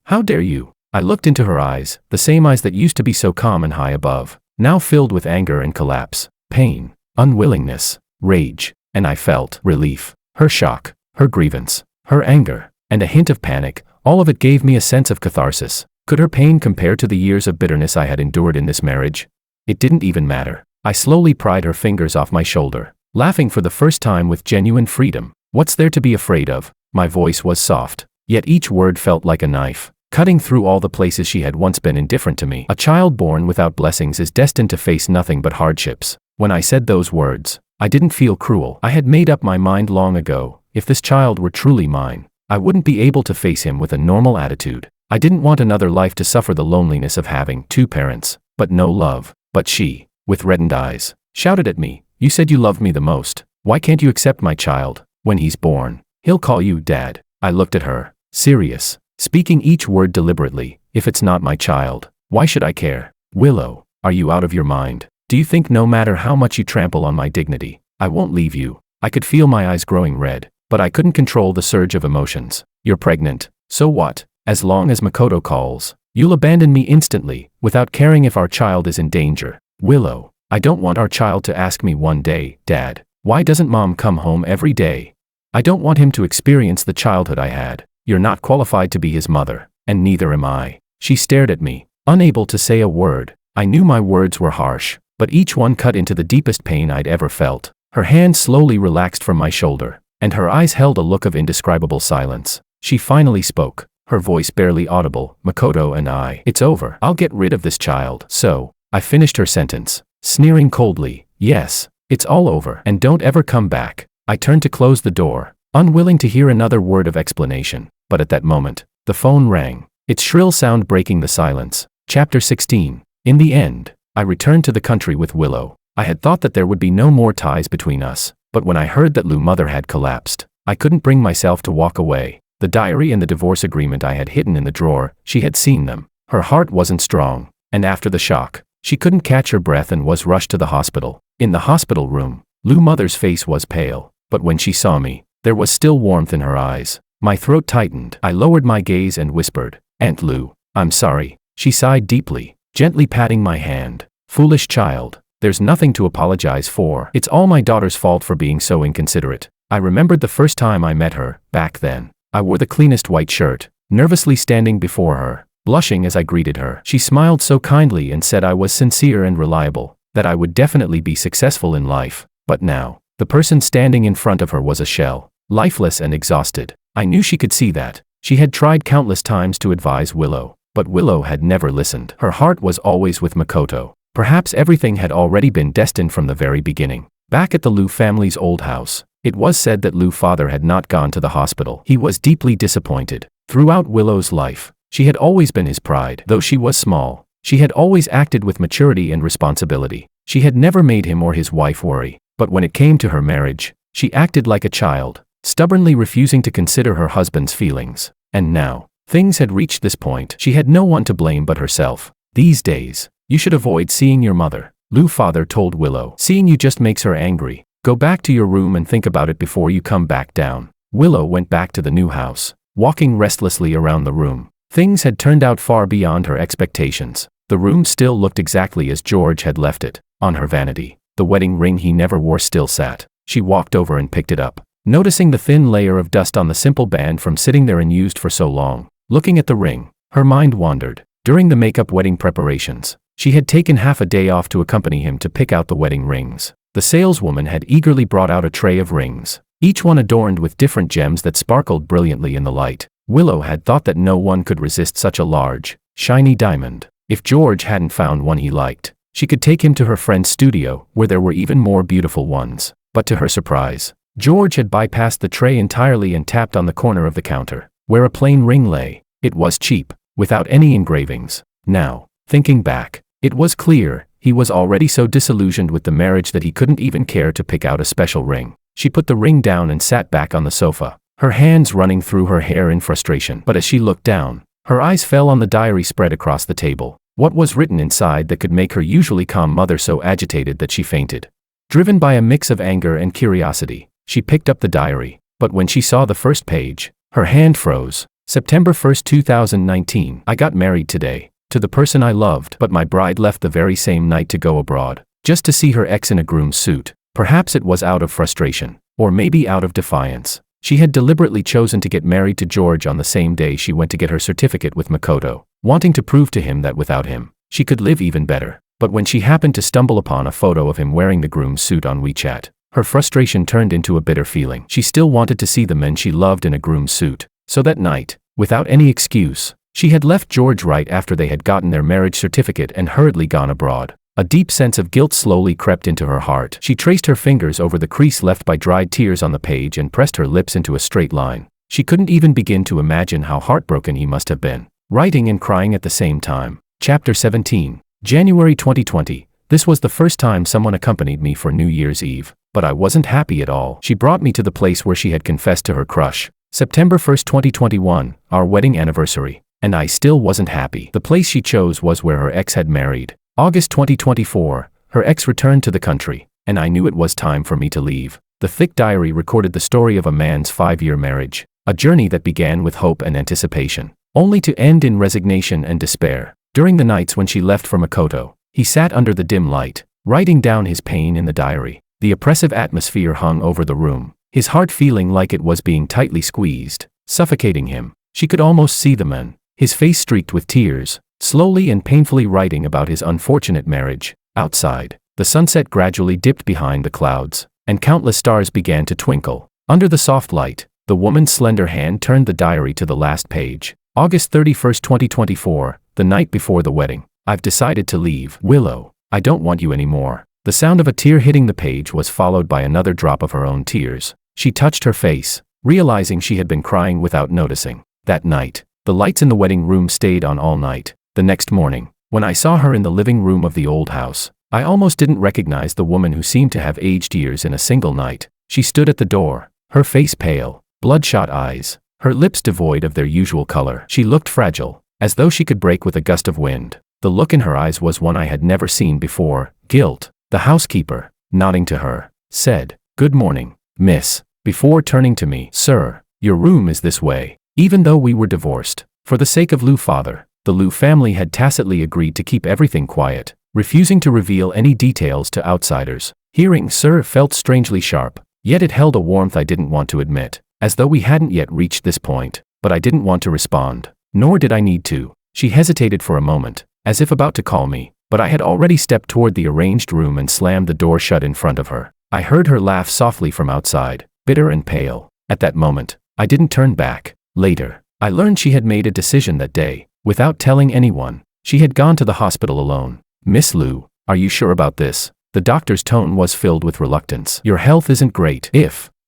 How dare you?" I looked into her eyes, the same eyes that used to be so calm and high above, now filled with anger and collapse, pain, unwillingness, rage, and I felt relief. Her shock, her grievance, her anger, and a hint of panic, all of it gave me a sense of catharsis. Could her pain compare to the years of bitterness I had endured in this marriage? It didn't even matter. I slowly pried her fingers off my shoulder, laughing for the first time with genuine freedom. "What's there to be afraid of?" My voice was soft, yet each word felt like a knife, cutting through all the places she had once been indifferent to me. A child born without blessings is destined to face nothing but hardships. When I said those words, I didn't feel cruel. I had made up my mind long ago. If this child were truly mine, I wouldn't be able to face him with a normal attitude. I didn't want another life to suffer the loneliness of having 2 parents, but no love. But she, with reddened eyes, shouted at me, "You said you loved me the most. Why can't you accept my child? When he's born, he'll call you Dad." I looked at her, serious, speaking each word deliberately. "If it's not my child, why should I care? Willow, are you out of your mind? Do you think no matter how much you trample on my dignity, I won't leave you?" I could feel my eyes growing red, but I couldn't control the surge of emotions. "You're pregnant. So what? As long as Makoto calls, you'll abandon me instantly, without caring if our child is in danger." "Willow, I don't want our child to ask me one day, 'Dad, why doesn't Mom come home every day?' I don't want him to experience the childhood I had. You're not qualified to be his mother, and neither am I." She stared at me, unable to say a word. I knew my words were harsh, but each one cut into the deepest pain I'd ever felt. Her hand slowly relaxed from my shoulder, and her eyes held a look of indescribable silence. She finally spoke, her voice barely audible. "Makoto and I, it's over. I'll get rid of this child." "So," I finished her sentence, sneering coldly, "yes, it's all over, and don't ever come back." I turned to close the door, unwilling to hear another word of explanation, but at that moment, the phone rang, its shrill sound breaking the silence. Chapter 16. In the end, I returned to the country with Willow. I had thought that there would be no more ties between us, but when I heard that Lou's mother had collapsed, I couldn't bring myself to walk away. The diary and the divorce agreement I had hidden in the drawer, she had seen them. Her heart wasn't strong, and after the shock, she couldn't catch her breath and was rushed to the hospital. In the hospital room, Lou's mother's face was pale, but when she saw me, there was still warmth in her eyes. My throat tightened. I lowered my gaze and whispered, "Aunt Lou, I'm sorry." She sighed deeply, gently patting my hand. "Foolish child, there's nothing to apologize for. It's all my daughter's fault for being so inconsiderate." I remembered the first time I met her. Back then, I wore the cleanest white shirt, nervously standing before her, blushing as I greeted her. She smiled so kindly and said I was sincere and reliable, that I would definitely be successful in life. But now, the person standing in front of her was a shell, lifeless and exhausted. I knew she could see that. She had tried countless times to advise Willow, but Willow had never listened. Her heart was always with Makoto. Perhaps everything had already been destined from the very beginning. Back at the Lou family's old house, it was said that Lou's father had not gone to the hospital. He was deeply disappointed. Throughout Willow's life, she had always been his pride. Though she was small, she had always acted with maturity and responsibility. She had never made him or his wife worry. But when it came to her marriage, she acted like a child, stubbornly refusing to consider her husband's feelings. And now, things had reached this point. She had no one to blame but herself. "These days, you should avoid seeing your mother," Lou's father told Willow. "Seeing you just makes her angry. Go back to your room and think about it before you come back down." Willow went back to the new house, walking restlessly around the room. Things had turned out far beyond her expectations. The room still looked exactly as George had left it. On her vanity, the wedding ring he never wore still sat. She walked over and picked it up, noticing the thin layer of dust on the simple band from sitting there unused for so long. Looking at the ring, her mind wandered. During the makeup wedding preparations, she had taken half a day off to accompany him to pick out the wedding rings. The saleswoman had eagerly brought out a tray of rings, each one adorned with different gems that sparkled brilliantly in the light. Willow had thought that no one could resist such a large, shiny diamond. If George hadn't found one he liked, she could take him to her friend's studio, where there were even more beautiful ones. But to her surprise, George had bypassed the tray entirely and tapped on the corner of the counter, where a plain ring lay. It was cheap, without any engravings. Now, thinking back, it was clear he was already so disillusioned with the marriage that he couldn't even care to pick out a special ring. She put the ring down and sat back on the sofa, her hands running through her hair in frustration. But as she looked down, her eyes fell on the diary spread across the table. What was written inside that could make her usually calm mother so agitated that she fainted? Driven by a mix of anger and curiosity, she picked up the diary, but when she saw the first page, her hand froze. September 1st, 2019. I got married today, to the person I loved, but my bride left the very same night to go abroad, just to see her ex in a groom's suit. Perhaps it was out of frustration, or maybe out of defiance. She had deliberately chosen to get married to George on the same day she went to get her certificate with Makoto, wanting to prove to him that without him, she could live even better. But when she happened to stumble upon a photo of him wearing the groom's suit on WeChat, her frustration turned into a bitter feeling. She still wanted to see the men she loved in a groom's suit. So that night, without any excuse, she had left George right after they had gotten their marriage certificate and hurriedly gone abroad. A deep sense of guilt slowly crept into her heart. She traced her fingers over the crease left by dried tears on the page and pressed her lips into a straight line. She couldn't even begin to imagine how heartbroken he must have been. Writing and crying at the same time. Chapter 17. January 2020. This was the first time someone accompanied me for New Year's Eve, but I wasn't happy at all. She brought me to the place where she had confessed to her crush. September 1st, 2021, our wedding anniversary. And I still wasn't happy. The place she chose was where her ex had married. August 2024, her ex returned to the country, and I knew it was time for me to leave. The thick diary recorded the story of a man's 5-year marriage, a journey that began with hope and anticipation, only to end in resignation and despair. During the nights when she left for Makoto, he sat under the dim light, writing down his pain in the diary. The oppressive atmosphere hung over the room, his heart feeling like it was being tightly squeezed, suffocating him. She could almost see the man, his face streaked with tears, slowly and painfully writing about his unfortunate marriage. Outside, the sunset gradually dipped behind the clouds, and countless stars began to twinkle. Under the soft light, the woman's slender hand turned the diary to the last page. August 31st, 2024, the night before the wedding. I've decided to leave. Willow, I don't want you anymore. The sound of a tear hitting the page was followed by another drop of her own tears. She touched her face, realizing she had been crying without noticing. That night, the lights in the wedding room stayed on all night. The next morning, when I saw her in the living room of the old house, I almost didn't recognize the woman who seemed to have aged years in a single night. She stood at the door, her face pale, bloodshot eyes, her lips devoid of their usual color. She looked fragile, as though she could break with a gust of wind. The look in her eyes was one I had never seen before, guilt. The housekeeper, nodding to her, said, "Good morning, miss," before turning to me. "Sir, your room is this way." Even though we were divorced, for the sake of Liu's father, the Liu family had tacitly agreed to keep everything quiet, refusing to reveal any details to outsiders. Hearing "sir" felt strangely sharp, yet it held a warmth I didn't want to admit, as though we hadn't yet reached this point. But I didn't want to respond, nor did I need to. She hesitated for a moment, as if about to call me, but I had already stepped toward the arranged room and slammed the door shut in front of her. I heard her laugh softly from outside, bitter and pale. At that moment, I didn't turn back. Later, I learned she had made a decision that day, without telling anyone. She had gone to the hospital alone. "Miss Liu, are you sure about this?" The doctor's tone was filled with reluctance. "Your health isn't great."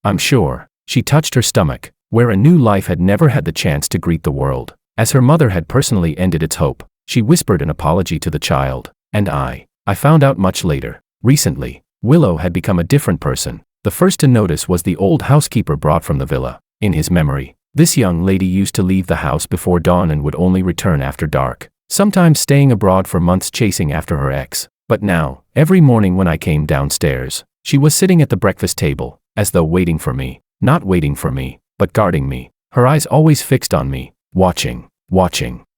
I'm sure." She touched her stomach, where a new life had never had the chance to greet the world, as her mother had personally ended its hope. She whispered an apology to the child, and I found out much later. Recently, Willow had become a different person. The first to notice was the old housekeeper brought from the villa. In his memory, this young lady used to leave the house before dawn and would only return after dark, sometimes staying abroad for months chasing after her ex. But now, every morning when I came downstairs, she was sitting at the breakfast table, as though waiting for me. Not waiting for me, but guarding me. Her eyes always fixed on me, watching.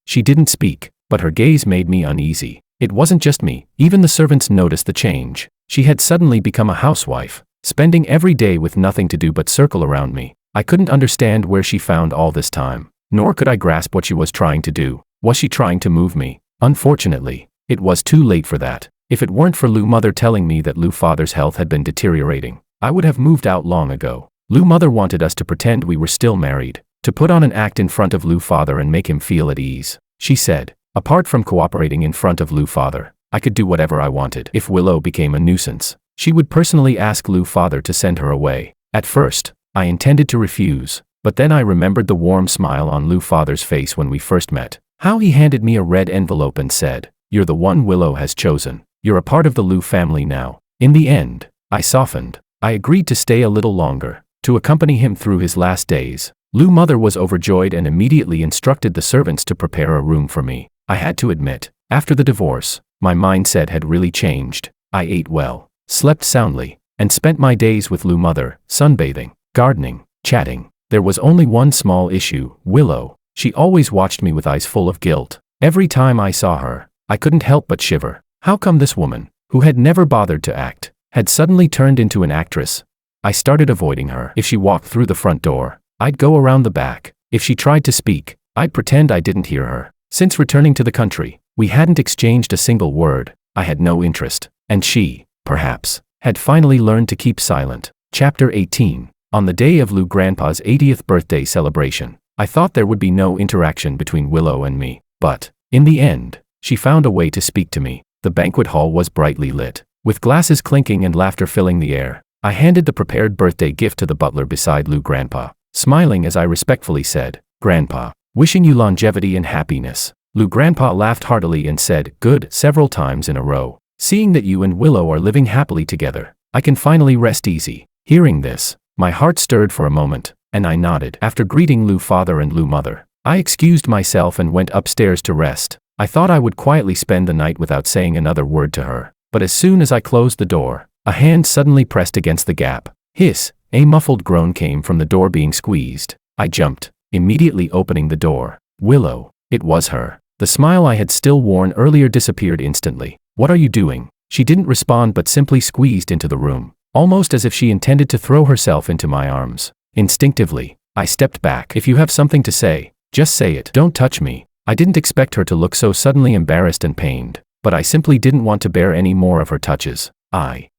She didn't speak, but her gaze made me uneasy. It wasn't just me, even the servants noticed the change. She had suddenly become a housewife, spending every day with nothing to do but circle around me. I couldn't understand where she found all this time, nor could I grasp what she was trying to do. Was she trying to move me? Unfortunately, it was too late for that. If it weren't for Liu's mother telling me that Liu's father's health had been deteriorating, I would have moved out long ago. Liu's mother wanted us to pretend we were still married, to put on an act in front of Liu's father and make him feel at ease. She said, apart from cooperating in front of Liu's father, I could do whatever I wanted. If Willow became a nuisance, she would personally ask Liu's father to send her away. At first, I intended to refuse, but then I remembered the warm smile on Liu's father's face when we first met. How he handed me a red envelope and said, "You're the one Willow has chosen. You're a part of the Liu family now." In the end, I softened. I agreed to stay a little longer, to accompany him through his last days. Liu's mother was overjoyed and immediately instructed the servants to prepare a room for me. I had to admit, after the divorce, my mindset had really changed. I ate well, slept soundly, and spent my days with Liu's mother, sunbathing, gardening, chatting. There was only one small issue: Willow. She always watched me with eyes full of guilt. Every time I saw her, I couldn't help but shiver. How come this woman, who had never bothered to act, had suddenly turned into an actress? I started avoiding her. If she walked through the front door, I'd go around the back. If she tried to speak, I'd pretend I didn't hear her. Since returning to the country, we hadn't exchanged a single word. I had no interest, and she, perhaps, had finally learned to keep silent. Chapter 18. On the day of Liu's grandpa's 80th birthday celebration, I thought there would be no interaction between Willow and me, but, in the end, she found a way to speak to me. The banquet hall was brightly lit, with glasses clinking and laughter filling the air. I handed the prepared birthday gift to the butler beside Lou Grandpa, smiling as I respectfully said, "Grandpa, wishing you longevity and happiness." Lou Grandpa laughed heartily and said, "Good," several times in a row. "Seeing that you and Willow are living happily together, I can finally rest easy." Hearing this, my heart stirred for a moment, and I nodded. After greeting Lou Father and Lou Mother, I excused myself and went upstairs to rest. I thought I would quietly spend the night without saying another word to her, but as soon as I closed the door, a hand suddenly pressed against the gap. Hiss! A muffled groan came from the door being squeezed. I jumped, immediately opening the door. Willow. It was her. The smile I had still worn earlier disappeared instantly. "What are you doing?" She didn't respond but simply squeezed into the room, almost as if she intended to throw herself into my arms. Instinctively, I stepped back. "If you have something to say, just say it. Don't touch me." I didn't expect her to look so suddenly embarrassed and pained, but I simply didn't want to bear any more of her touches.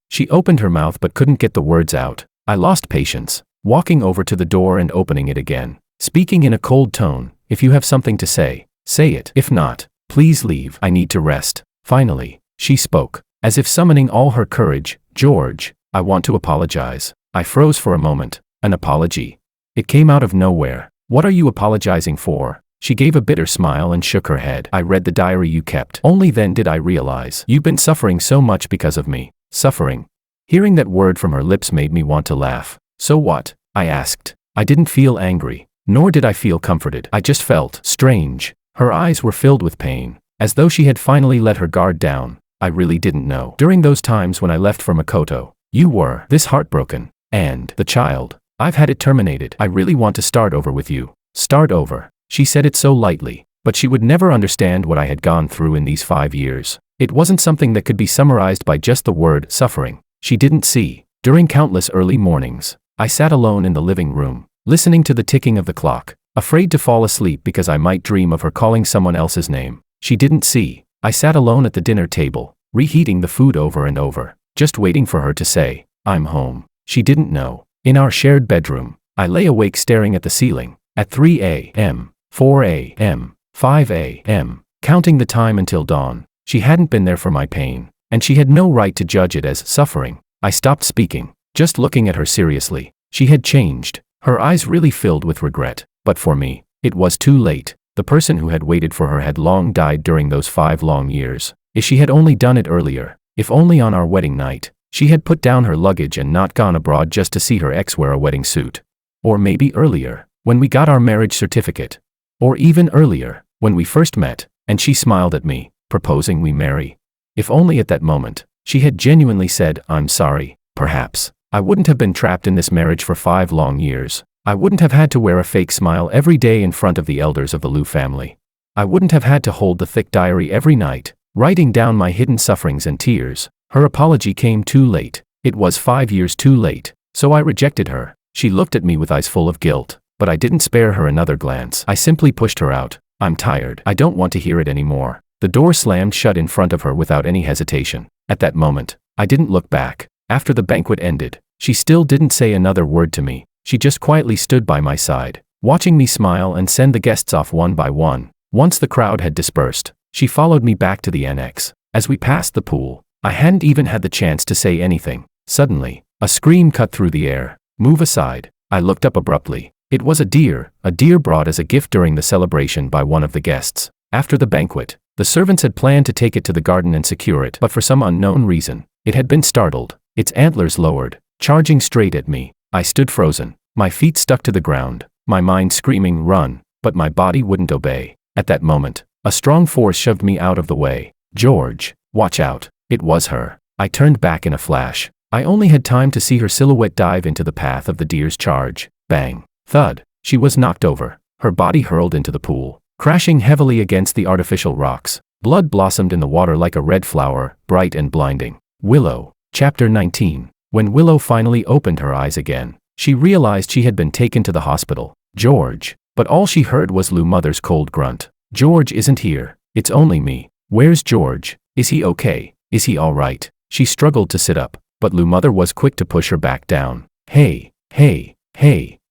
She opened her mouth but couldn't get the words out. I lost patience, walking over to the door and opening it again, speaking in a cold tone, "If you have something to say, say it. If not, please leave. I need to rest." Finally, she spoke, as if summoning all her courage. "George, I want to apologize." I froze for a moment. An apology? It came out of nowhere. "What are you apologizing for?" She gave a bitter smile and shook her head. "I read the diary you kept. Only then did I realize you've been suffering so much because of me." Suffering? Hearing that word from her lips made me want to laugh. "So what?" I asked. I didn't feel angry, nor did I feel comforted. I just felt strange. Her eyes were filled with pain, as though she had finally let her guard down. "I really didn't know. During those times when I left for Makoto, you were this heartbroken. And the child, I've had it terminated. I really want to start over with you." Start over. She said it so lightly, but she would never understand what I had gone through in these 5 years. It wasn't something that could be summarized by just the word suffering. She didn't see. During countless early mornings, I sat alone in the living room, listening to the ticking of the clock, afraid to fall asleep because I might dream of her calling someone else's name. She didn't see. I sat alone at the dinner table, reheating the food over and over, just waiting for her to say, "I'm home." She didn't know. In our shared bedroom, I lay awake staring at the ceiling, at 3 a.m., 4 a.m., 5 a.m., counting the time until dawn. She hadn't been there for my pain, and she had no right to judge it as suffering. I stopped speaking, just looking at her seriously. She had changed. Her eyes really filled with regret. But for me, it was too late. The person who had waited for her had long died during those 5 long years. If she had only done it earlier, if only on our wedding night, she had put down her luggage and not gone abroad just to see her ex wear a wedding suit. Or maybe earlier, when we got our marriage certificate. Or even earlier, when we first met, and she smiled at me, proposing we marry. If only at that moment, she had genuinely said, "I'm sorry." Perhaps I wouldn't have been trapped in this marriage for 5 long years. I wouldn't have had to wear a fake smile every day in front of the elders of the Liu family. I wouldn't have had to hold the thick diary every night, writing down my hidden sufferings and tears. Her apology came too late. It was 5 years too late, so I rejected her. She looked at me with eyes full of guilt, but I didn't spare her another glance. I simply pushed her out. "I'm tired. I don't want to hear it anymore." The door slammed shut in front of her without any hesitation. At that moment, I didn't look back. After the banquet ended, she still didn't say another word to me. She just quietly stood by my side, watching me smile and send the guests off one by one. Once the crowd had dispersed, she followed me back to the annex. As we passed the pool, I hadn't even had the chance to say anything. Suddenly, a scream cut through the air. "Move aside." I looked up abruptly. It was a deer brought as a gift during the celebration by one of the guests. After the banquet, the servants had planned to take it to the garden and secure it, but for some unknown reason, it had been startled, its antlers lowered, charging straight at me. I stood frozen, my feet stuck to the ground, my mind screaming, "Run," but my body wouldn't obey. At that moment, a strong force shoved me out of the way. "George, watch out." It was her. I turned back in a flash. I only had time to see her silhouette dive into the path of the deer's charge. Bang. Thud. She was knocked over, her body hurled into the pool, crashing heavily against the artificial rocks. Blood blossomed in the water like a red flower, bright and blinding. Willow. Chapter 19. When Willow finally opened her eyes again, she realized she had been taken to the hospital. "George." But all she heard was Lou Mother's cold grunt. "George isn't here. It's only me." "Where's George? Is he okay? Is he all right?" She struggled to sit up, but Lou Mother was quick to push her back down. Hey,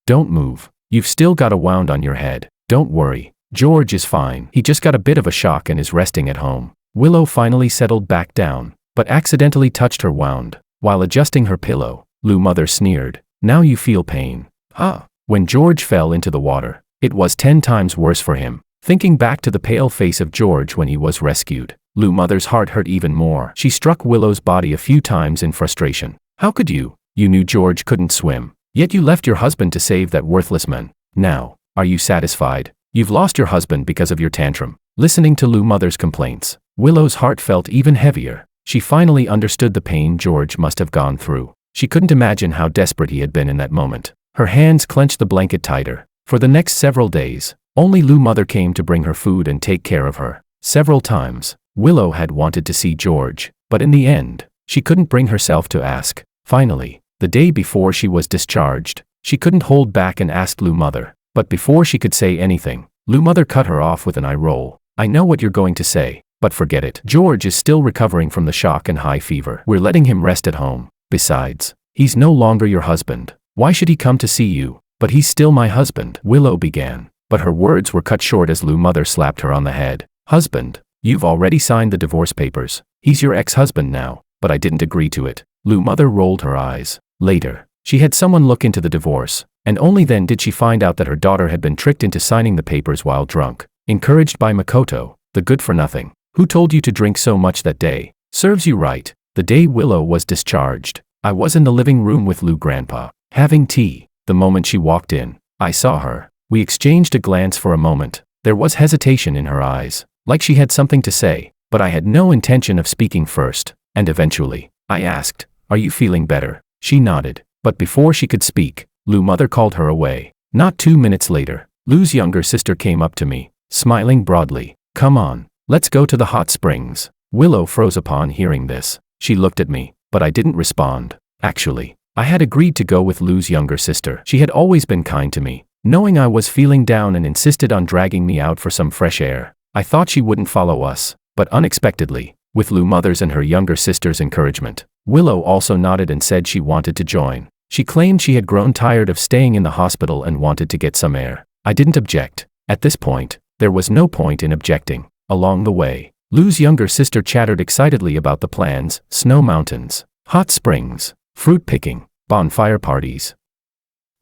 don't move. You've still got a wound on your head. Don't worry. George is fine. He just got a bit of a shock and is resting at home." Willow finally settled back down, but accidentally touched her wound. While adjusting her pillow, Lou Mother sneered, "Now you feel pain. Huh?" When George fell into the water, it was 10 times worse for him. Thinking back to the pale face of George when he was rescued, Lou Mother's heart hurt even more. She struck Willow's body a few times in frustration. "How could you? You knew George couldn't swim. Yet you left your husband to save that worthless man. Now, are you satisfied? You've lost your husband because of your tantrum." Listening to Lou Mother's complaints, Willow's heart felt even heavier. She finally understood the pain George must have gone through. She couldn't imagine how desperate he had been in that moment. Her hands clenched the blanket tighter. For the next several days, only Lou Mother came to bring her food and take care of her. Several times, Willow had wanted to see George, but in the end, she couldn't bring herself to ask. Finally, the day before she was discharged, she couldn't hold back and asked Lou Mother. But before she could say anything, Lou Mother cut her off with an eye roll. "I know what you're going to say, but forget it. George is still recovering from the shock and high fever. We're letting him rest at home. Besides, he's no longer your husband. Why should he come to see you?" "But he's still my husband," Willow began. But her words were cut short as Lou Mother slapped her on the head. "Husband? You've already signed the divorce papers. He's your ex-husband now." "But I didn't agree to it." Lou Mother rolled her eyes. Later, she had someone look into the divorce, and only then did she find out that her daughter had been tricked into signing the papers while drunk. Encouraged by Makoto, the good-for-nothing. "Who told you to drink so much that day? Serves you right." The day Willow was discharged, I was in the living room with Lou Grandpa, having tea. The moment she walked in, I saw her. We exchanged a glance for a moment. There was hesitation in her eyes, like she had something to say, but I had no intention of speaking first, and eventually, I asked, "Are you feeling better?" She nodded, but before she could speak, Lou Mother called her away. Not 2 minutes later, Lou's younger sister came up to me, smiling broadly. "Come on, let's go to the hot springs." Willow froze upon hearing this. She looked at me, but I didn't respond. Actually, I had agreed to go with Lou's younger sister. She had always been kind to me, knowing I was feeling down and insisted on dragging me out for some fresh air. I thought she wouldn't follow us, but unexpectedly, with Lou Mother's and her younger sister's encouragement, Willow also nodded and said she wanted to join. She claimed she had grown tired of staying in the hospital and wanted to get some air. I didn't object. At this point, there was no point in objecting. Along the way, Lou's younger sister chattered excitedly about the plans: snow mountains, hot springs, fruit picking, bonfire parties.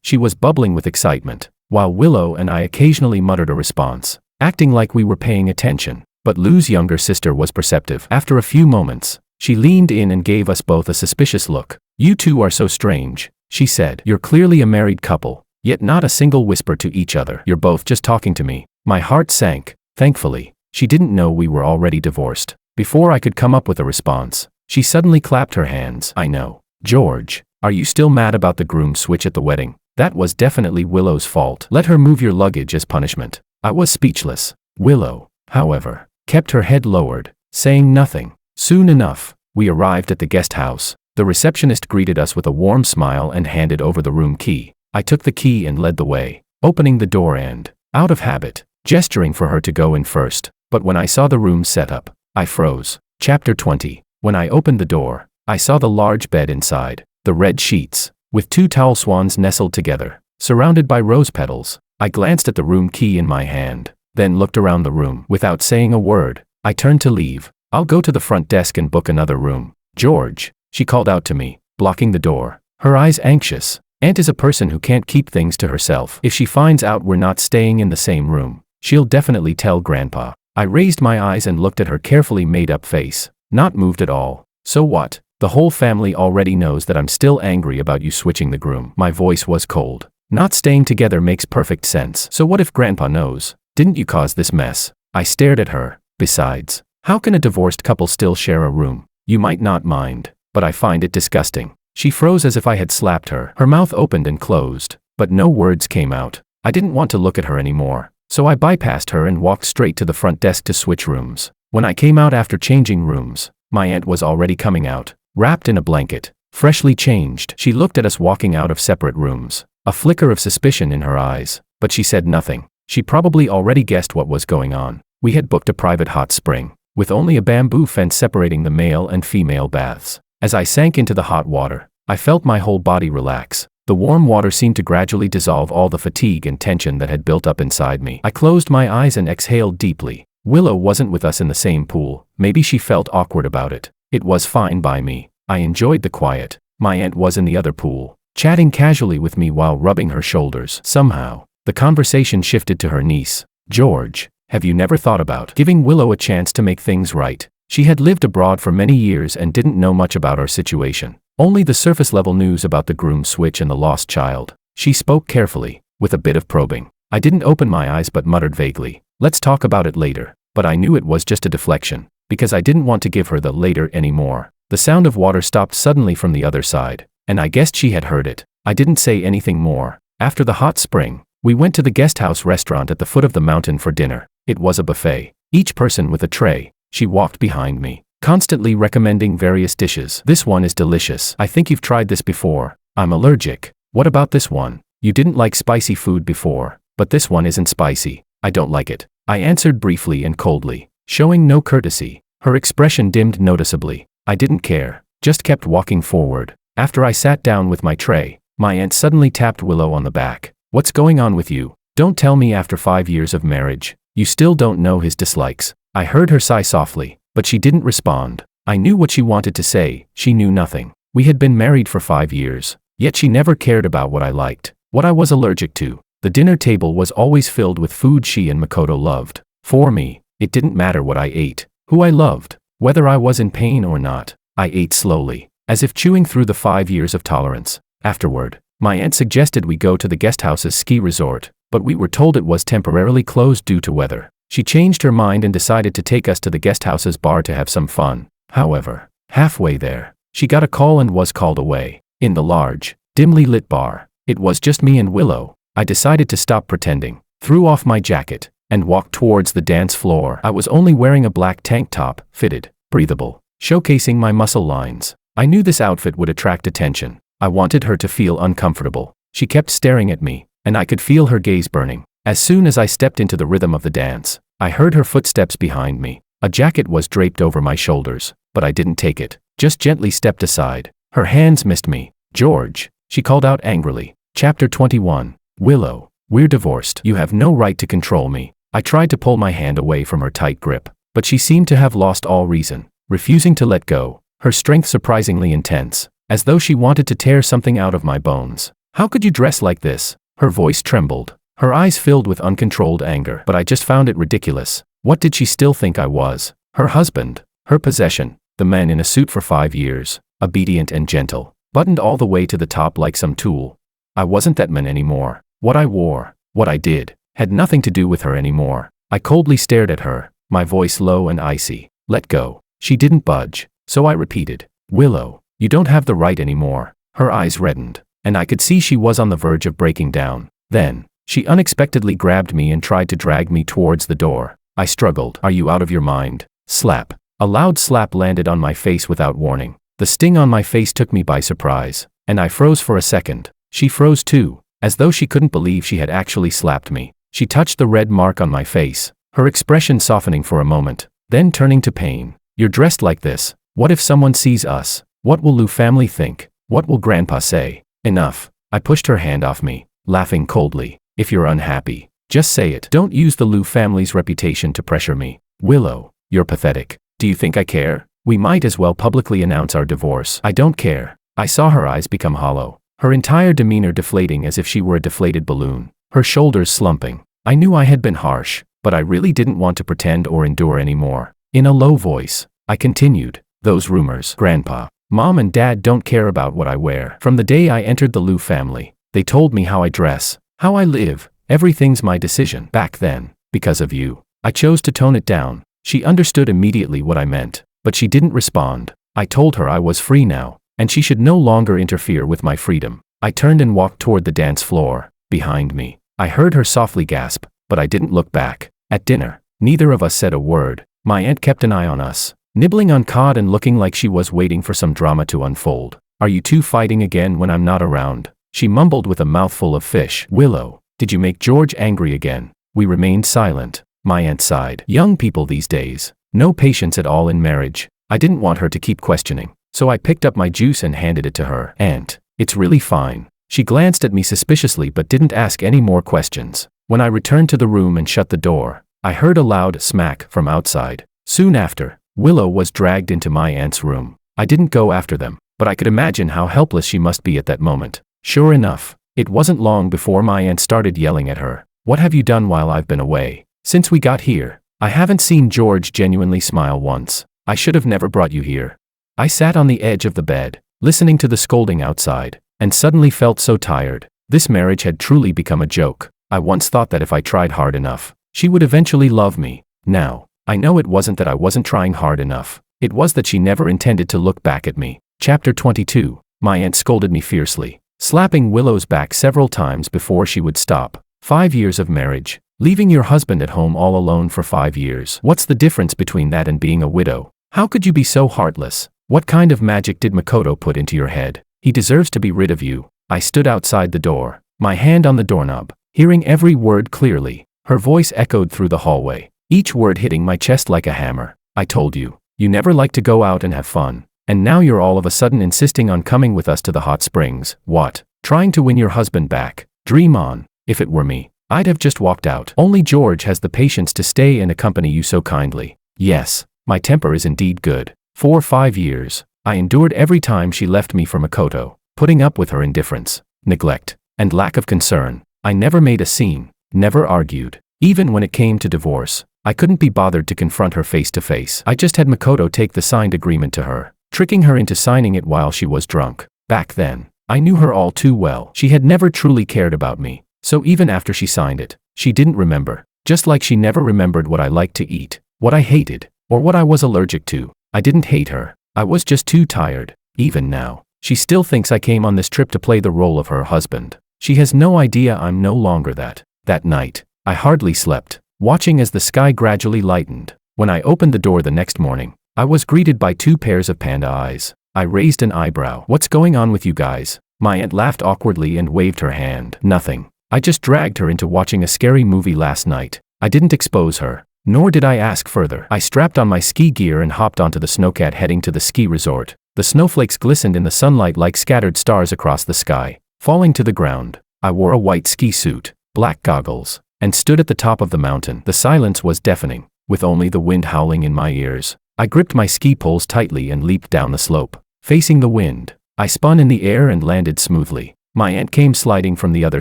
She was bubbling with excitement, while Willow and I occasionally muttered a response, acting like we were paying attention. But Lou's younger sister was perceptive. After a few moments, she leaned in and gave us both a suspicious look. "You two are so strange," she said. "You're clearly a married couple, yet not a single whisper to each other. You're both just talking to me." My heart sank. Thankfully, she didn't know we were already divorced. Before I could come up with a response, she suddenly clapped her hands. "I know. George, are you still mad about the groom switch at the wedding? That was definitely Willow's fault. Let her move your luggage as punishment." I was speechless. Willow, however, kept her head lowered, saying nothing. Soon enough, we arrived at the guest house. The receptionist greeted us with a warm smile and handed over the room key. I took the key and led the way, opening the door and, out of habit, gesturing for her to go in first. But when I saw the room set up, I froze. Chapter 20. When I opened the door, I saw the large bed inside, the red sheets, with 2 towel swans nestled together, surrounded by rose petals. I glanced at the room key in my hand, then looked around the room. Without saying a word, I turned to leave. "I'll go to the front desk and book another room." "George," she called out to me, blocking the door, her eyes anxious. "Aunt is a person who can't keep things to herself. If she finds out we're not staying in the same room, she'll definitely tell Grandpa." I raised my eyes and looked at her carefully made-up face, not moved at all. "So what? The whole family already knows that I'm still angry about you switching the groom." My voice was cold. "Not staying together makes perfect sense. So what if Grandpa knows? Didn't you cause this mess?" I stared at her. "Besides, how can a divorced couple still share a room? You might not mind, but I find it disgusting." She froze as if I had slapped her. Her mouth opened and closed, but no words came out. I didn't want to look at her anymore, so I bypassed her and walked straight to the front desk to switch rooms. When I came out after changing rooms, my aunt was already coming out, wrapped in a blanket, freshly changed. She looked at us walking out of separate rooms, a flicker of suspicion in her eyes, but she said nothing. She probably already guessed what was going on. We had booked a private hot spring, with only a bamboo fence separating the male and female baths. As I sank into the hot water, I felt my whole body relax. The warm water seemed to gradually dissolve all the fatigue and tension that had built up inside me. I closed my eyes and exhaled deeply, Willow wasn't with us in the same pool. Maybe she felt awkward about it. It was fine by me. I enjoyed the quiet. My aunt was in the other pool, chatting casually with me while rubbing her shoulders. Somehow, the conversation shifted to her niece. George, have you never thought about giving Willow a chance to make things right? She had lived abroad for many years and didn't know much about our situation. Only the surface-level news about the groom switch and the lost child. She spoke carefully, with a bit of probing. I didn't open my eyes but muttered vaguely, "Let's talk about it later." But I knew it was just a deflection, because I didn't want to give her the later anymore. The sound of water stopped suddenly from the other side, and I guessed she had heard it. I didn't say anything more. After the hot spring, we went to the guesthouse restaurant at the foot of the mountain for dinner. It was a buffet, each person with a tray. She walked behind me, constantly recommending various dishes. "This one is delicious. I think you've tried this before." "I'm allergic." "What about this one?" "You didn't like spicy food before, but this one isn't spicy." "I don't like it," I answered briefly and coldly, showing no courtesy. Her expression dimmed noticeably. I didn't care, just kept walking forward. After I sat down with my tray, my aunt suddenly tapped Willow on the back. "What's going on with you? Don't tell me after 5 years of marriage, you still don't know his dislikes." I heard her sigh softly, but she didn't respond. I knew what she wanted to say. She knew nothing. We had been married for 5 years, yet she never cared about what I liked, what I was allergic to. The dinner table was always filled with food she and Makoto loved. For me, it didn't matter what I ate, who I loved, whether I was in pain or not. I ate slowly, as if chewing through the 5 years of tolerance. Afterward, my aunt suggested we go to the guesthouse's ski resort, but we were told it was temporarily closed due to weather. She changed her mind and decided to take us to the guesthouse's bar to have some fun. However, halfway there, she got a call and was called away. In the large, dimly lit bar, it was just me and Willow. I decided to stop pretending, threw off my jacket, and walked towards the dance floor. I was only wearing a black tank top, fitted, breathable, showcasing my muscle lines. I knew this outfit would attract attention. I wanted her to feel uncomfortable. She kept staring at me, and I could feel her gaze burning. As soon as I stepped into the rhythm of the dance, I heard her footsteps behind me. A jacket was draped over my shoulders, but I didn't take it, just gently stepped aside. Her hands missed me. "George," she called out angrily. Chapter 21. "Willow, we're divorced. You have no right to control me." I tried to pull my hand away from her tight grip, but she seemed to have lost all reason, refusing to let go, her strength surprisingly intense, as though she wanted to tear something out of my bones. "How could you dress like this?" Her voice trembled, her eyes filled with uncontrolled anger. But I just found it ridiculous. What did she still think I was? Her husband, her possession, the man in a suit for 5 years, obedient and gentle, buttoned all the way to the top like some tool. I wasn't that man anymore. What I wore, what I did, had nothing to do with her anymore. I coldly stared at her, my voice low and icy. "Let go." She didn't budge, so I repeated, "Willow, you don't have the right anymore." Her eyes reddened, and I could see she was on the verge of breaking down. Then, she unexpectedly grabbed me and tried to drag me towards the door. I struggled. "Are you out of your mind?" Slap. A loud slap landed on my face without warning. The sting on my face took me by surprise, and I froze for a second. She froze too, as though she couldn't believe she had actually slapped me. She touched the red mark on my face, her expression softening for a moment, then turning to pain. "You're dressed like this. What if someone sees us? What will Lou family think? What will Grandpa say?" "Enough." I pushed her hand off me, laughing coldly. "If you're unhappy, just say it. Don't use the Lou family's reputation to pressure me." "Willow, you're pathetic. Do you think I care? We might as well publicly announce our divorce." "I don't care." I saw her eyes become hollow, her entire demeanor deflating as if she were a deflated balloon, her shoulders slumping. I knew I had been harsh, but I really didn't want to pretend or endure anymore. In a low voice, I continued, "Those rumors, Grandpa, Mom and Dad don't care about what I wear. From the day I entered the Lou family, they told me how I dress, how I live, everything's my decision. Back then, because of you, I chose to tone it down." She understood immediately what I meant, but she didn't respond. I told her I was free now, and she should no longer interfere with my freedom. I turned and walked toward the dance floor. Behind me, I heard her softly gasp, but I didn't look back. At dinner, neither of us said a word. My aunt kept an eye on us, nibbling on cod and looking like she was waiting for some drama to unfold. "Are you two fighting again when I'm not around?" she mumbled with a mouthful of fish. "Willow, did you make George angry again?" We remained silent. My aunt sighed. Young people these days, no patience at all in marriage. I didn't want her to keep questioning, so I picked up my juice and handed it to her. "Aunt, it's really fine." She glanced at me suspiciously but didn't ask any more questions. When I returned to the room and shut the door, I heard a loud smack from outside. Soon after, Willow was dragged into my aunt's room. I didn't go after them, but I could imagine how helpless she must be at that moment. Sure enough, it wasn't long before my aunt started yelling at her. "What have you done while I've been away? Since we got here, I haven't seen George genuinely smile once. I should have never brought you here." I sat on the edge of the bed, listening to the scolding outside, and suddenly felt so tired. This marriage had truly become a joke. I once thought that if I tried hard enough, she would eventually love me. Now, I know it wasn't that I wasn't trying hard enough. It was that she never intended to look back at me. Chapter 22. My aunt scolded me fiercely, slapping Willow's back several times before she would stop. 5 years of marriage. Leaving your husband at home all alone for 5 years. What's the difference between that and being a widow? How could you be so heartless? What kind of magic did Makoto put into your head? He deserves to be rid of you. I stood outside the door, my hand on the doorknob, hearing every word clearly. Her voice echoed through the hallway, each word hitting my chest like a hammer. "I told you, you never like to go out and have fun. And now you're all of a sudden insisting on coming with us to the hot springs. What? Trying to win your husband back? Dream on. If it were me, I'd have just walked out. Only George has the patience to stay and accompany you so kindly." Yes, my temper is indeed good. For 5 years, I endured every time she left me for Makoto, putting up with her indifference, neglect, and lack of concern. I never made a scene, never argued. Even when it came to divorce, I couldn't be bothered to confront her face to face. I just had Makoto take the signed agreement to her, tricking her into signing it while she was drunk. Back then, I knew her all too well. She had never truly cared about me, so even after she signed it, she didn't remember. Just like she never remembered what I liked to eat, what I hated, or what I was allergic to. I didn't hate her. I was just too tired. Even now, she still thinks I came on this trip to play the role of her husband. She has no idea I'm no longer that. That night, I hardly slept, watching as the sky gradually lightened. When I opened the door the next morning, I was greeted by 2 pairs of panda eyes. I raised an eyebrow. "What's going on with you guys?" My aunt laughed awkwardly and waved her hand. "Nothing. I just dragged her into watching a scary movie last night. I didn't expose her. Nor did I ask further." I strapped on my ski gear and hopped onto the snowcat heading to the ski resort. The snowflakes glistened in the sunlight like scattered stars across the sky, falling to the ground. I wore a white ski suit, black goggles, and stood at the top of the mountain. The silence was deafening, with only the wind howling in my ears. I gripped my ski poles tightly and leaped down the slope. Facing the wind, I spun in the air and landed smoothly. My aunt came sliding from the other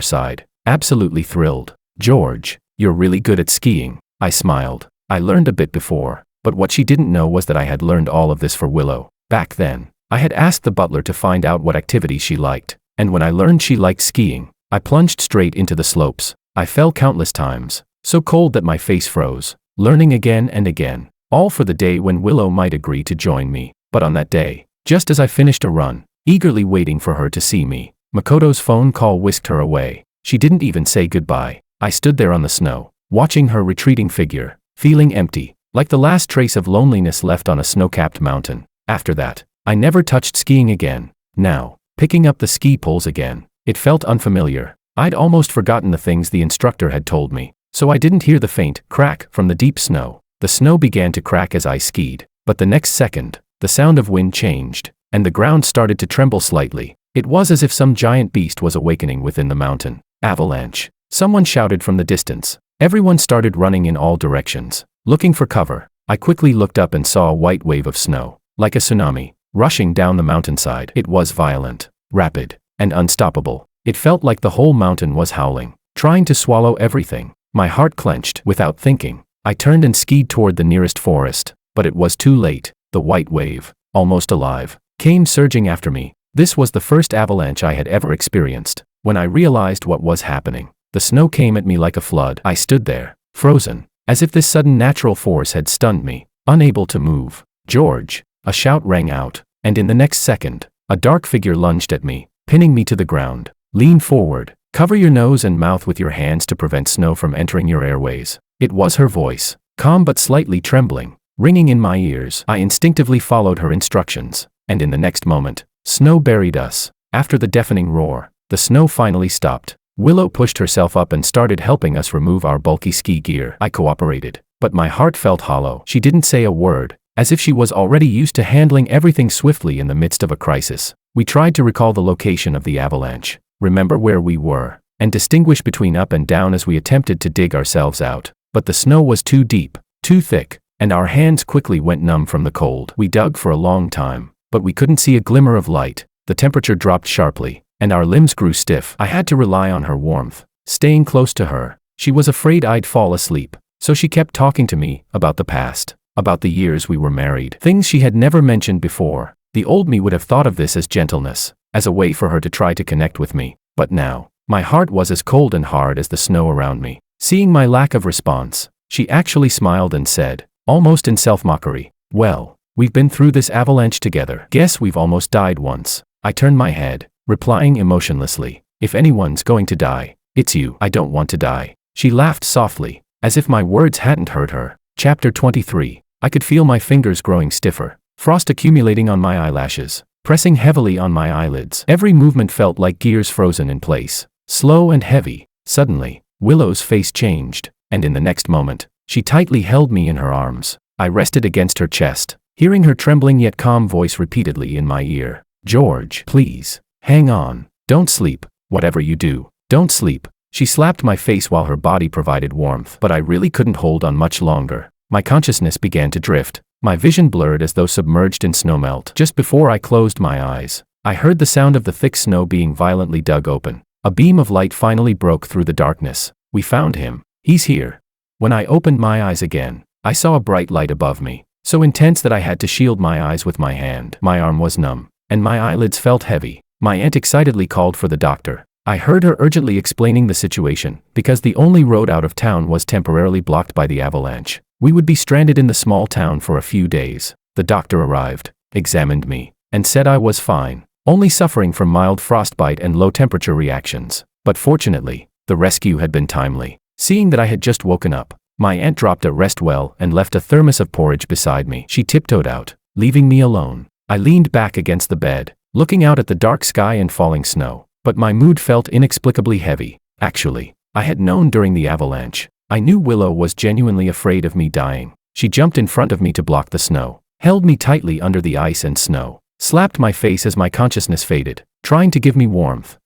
side, absolutely thrilled. "George, you're really good at skiing." I smiled. I learned a bit before, but what she didn't know was that I had learned all of this for Willow. Back then, I had asked the butler to find out what activity she liked, and when I learned she liked skiing, I plunged straight into the slopes. I fell countless times, so cold that my face froze, learning again and again, all for the day when Willow might agree to join me. But on that day, just as I finished a run, eagerly waiting for her to see me, Makoto's phone call whisked her away. She didn't even say goodbye. I stood there on the snow, watching her retreating figure, feeling empty, like the last trace of loneliness left on a snow-capped mountain. After that, I never touched skiing again. Now, picking up the ski poles again, it felt unfamiliar. I'd almost forgotten the things the instructor had told me, so I didn't hear the faint crack from the deep snow. The snow began to crack as I skied, but the next second, the sound of wind changed, and the ground started to tremble slightly. It was as if some giant beast was awakening within the mountain. "Avalanche!" Someone shouted from the distance. Everyone started running in all directions, looking for cover. I quickly looked up and saw a white wave of snow, like a tsunami, rushing down the mountainside. It was violent, rapid, and unstoppable. It felt like the whole mountain was howling, trying to swallow everything. My heart clenched. Without thinking, I turned and skied toward the nearest forest, but it was too late. The white wave, almost alive, came surging after me. This was the first avalanche I had ever experienced. When I realized what was happening, the snow came at me like a flood. I stood there, frozen, as if this sudden natural force had stunned me, unable to move. "George!" A shout rang out, and in the next second, a dark figure lunged at me, pinning me to the ground. "Lean forward. Cover your nose and mouth with your hands to prevent snow from entering your airways." It was her voice, calm but slightly trembling, ringing in my ears. I instinctively followed her instructions, and in the next moment, snow buried us. After the deafening roar, the snow finally stopped. Willow pushed herself up and started helping us remove our bulky ski gear. I cooperated, but my heart felt hollow. She didn't say a word, as if she was already used to handling everything swiftly in the midst of a crisis. We tried to recall the location of the avalanche, remember where we were, and distinguish between up and down as we attempted to dig ourselves out. but the snow was too deep, too thick, and our hands quickly went numb from the cold. We dug for a long time, but we couldn't see a glimmer of light. The temperature dropped sharply, and our limbs grew stiff. I had to rely on her warmth, staying close to her. She was afraid I'd fall asleep, so she kept talking to me about the past, about the years we were married, things she had never mentioned before. The old me would have thought of this as gentleness, as a way for her to try to connect with me, but now, my heart was as cold and hard as the snow around me. Seeing my lack of response, she actually smiled and said, almost in self-mockery, "Well, we've been through this avalanche together. Guess we've almost died once." I turned my head, replying emotionlessly, "If anyone's going to die, it's you. I don't want to die." She laughed softly, as if my words hadn't hurt her. Chapter 23. I could feel my fingers growing stiffer, frost accumulating on my eyelashes, pressing heavily on my eyelids. Every movement felt like gears frozen in place, slow and heavy. Suddenly, Willow's face changed, and in the next moment, she tightly held me in her arms. I rested against her chest, hearing her trembling yet calm voice repeatedly in my ear. "George, please, hang on. Don't sleep. Whatever you do, don't sleep." She slapped my face while her body provided warmth, but I really couldn't hold on much longer. My consciousness began to drift, my vision blurred as though submerged in snowmelt. Just before I closed my eyes, I heard the sound of the thick snow being violently dug open. A beam of light finally broke through the darkness. "We found him. He's here." When I opened my eyes again, I saw a bright light above me, so intense that I had to shield my eyes with my hand. My arm was numb, and my eyelids felt heavy. My aunt excitedly called for the doctor. I heard her urgently explaining the situation, because the only road out of town was temporarily blocked by the avalanche. We would be stranded in the small town for a few days. The doctor arrived, examined me, and said I was fine, only suffering from mild frostbite and low temperature reactions. But fortunately, the rescue had been timely. Seeing that I had just woken up, my aunt dropped a rest well and left a thermos of porridge beside me. She tiptoed out, leaving me alone. I leaned back against the bed, looking out at the dark sky and falling snow. But my mood felt inexplicably heavy. Actually, I had known during the avalanche. I knew Willow was genuinely afraid of me dying. She jumped in front of me to block the snow, held me tightly under the ice and snow, slapped my face as my consciousness faded, trying to give me warmth.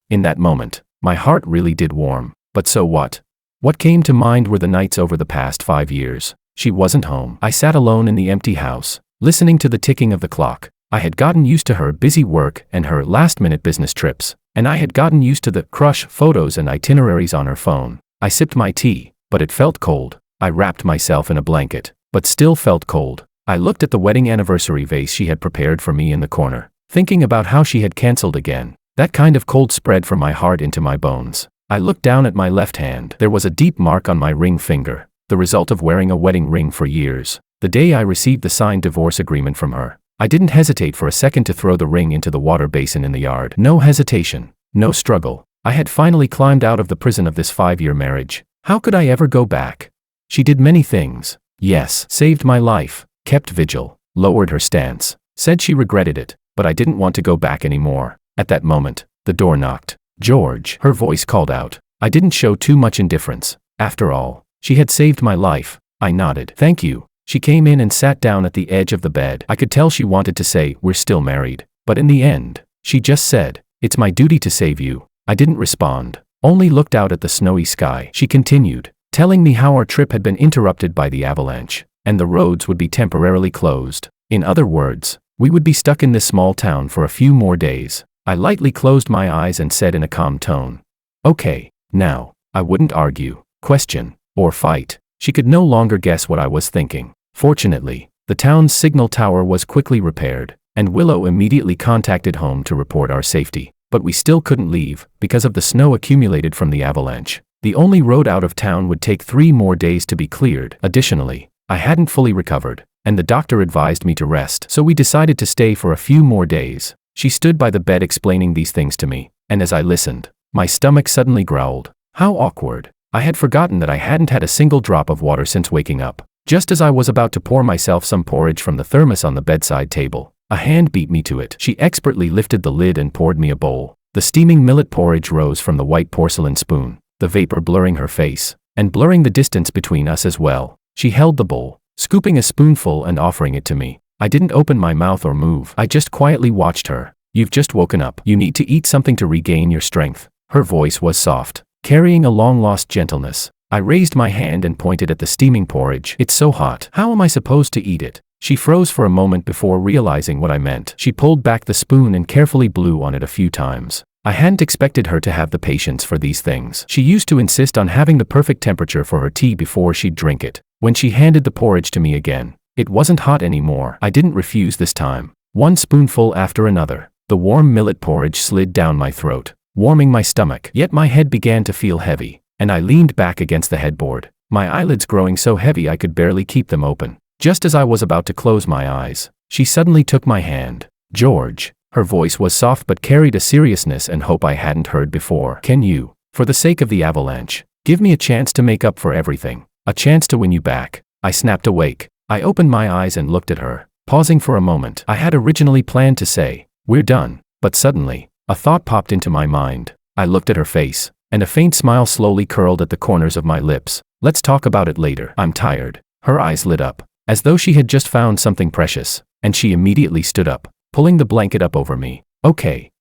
In that moment, my heart really did warm. But so what? What came to mind were the nights over the past 5 years. She wasn't home. I sat alone in the empty house, listening to the ticking of the clock. I had gotten used to her busy work and her last-minute business trips, and I had gotten used to the crush photos and itineraries on her phone. I sipped my tea, but it felt cold. I wrapped myself in a blanket, but still felt cold. I looked at the wedding anniversary vase she had prepared for me in the corner, thinking about how she had canceled again. That kind of cold spread from my heart into my bones. I looked down at my left hand. There was a deep mark on my ring finger, the result of wearing a wedding ring for years. The day I received the signed divorce agreement from her, I didn't hesitate for a second to throw the ring into the water basin in the yard. No hesitation, no struggle. I had finally climbed out of the prison of this 5-year marriage. How could I ever go back? She did many things. Yes, saved my life, kept vigil, lowered her stance, said she regretted it, but I didn't want to go back anymore. At that moment, the door knocked. "George," her voice called out. I didn't show too much indifference. After all, she had saved my life. I nodded. "Thank you." She came in and sat down at the edge of the bed. I could tell she wanted to say, "We're still married." But in the end, she just said, "It's my duty to save you." I didn't respond, only looked out at the snowy sky. She continued, telling me how our trip had been interrupted by the avalanche, and the roads would be temporarily closed. In other words, we would be stuck in this small town for a few more days. I lightly closed my eyes and said in a calm tone, "Okay, now." I wouldn't argue, question, or fight. She could no longer guess what I was thinking. Fortunately, the town's signal tower was quickly repaired, and Willow immediately contacted home to report our safety. But we still couldn't leave, because of the snow accumulated from the avalanche. The only road out of town would take 3 more days to be cleared. Additionally, I hadn't fully recovered, and the doctor advised me to rest, so we decided to stay for a few more days. She stood by the bed explaining these things to me, and as I listened, my stomach suddenly growled. How awkward. I had forgotten that I hadn't had a single drop of water since waking up. Just as I was about to pour myself some porridge from the thermos on the bedside table, a hand beat me to it. She expertly lifted the lid and poured me a bowl. The steaming millet porridge rose from the white porcelain spoon, the vapor blurring her face, and blurring the distance between us as well. She held the bowl, scooping a spoonful and offering it to me. I didn't open my mouth or move. I just quietly watched her. "You've just woken up. You need to eat something to regain your strength." Her voice was soft, carrying a long-lost gentleness. I raised my hand and pointed at the steaming porridge. It's so hot. How am I supposed to eat it? She froze for a moment before realizing what I meant. She pulled back the spoon and carefully blew on it a few times. I hadn't expected her to have the patience for these things. She used to insist on having the perfect temperature for her tea before she'd drink it. When she handed the porridge to me again, it wasn't hot anymore. I didn't refuse this time. One spoonful after another, the warm millet porridge slid down my throat, warming my stomach. Yet my head began to feel heavy, and I leaned back against the headboard, my eyelids growing so heavy I could barely keep them open. Just as I was about to close my eyes, she suddenly took my hand. "George." Her voice was soft but carried a seriousness and hope I hadn't heard before. "Can you, for the sake of the avalanche, give me a chance to make up for everything? A chance to win you back?" I snapped awake. I opened my eyes and looked at her, pausing for a moment. I had originally planned to say, "We're done," but suddenly, a thought popped into my mind. I looked at her face, and a faint smile slowly curled at the corners of my lips. "Let's talk about it later. I'm tired." Her eyes lit up, as though she had just found something precious, and she immediately stood up, pulling the blanket up over me. Okay,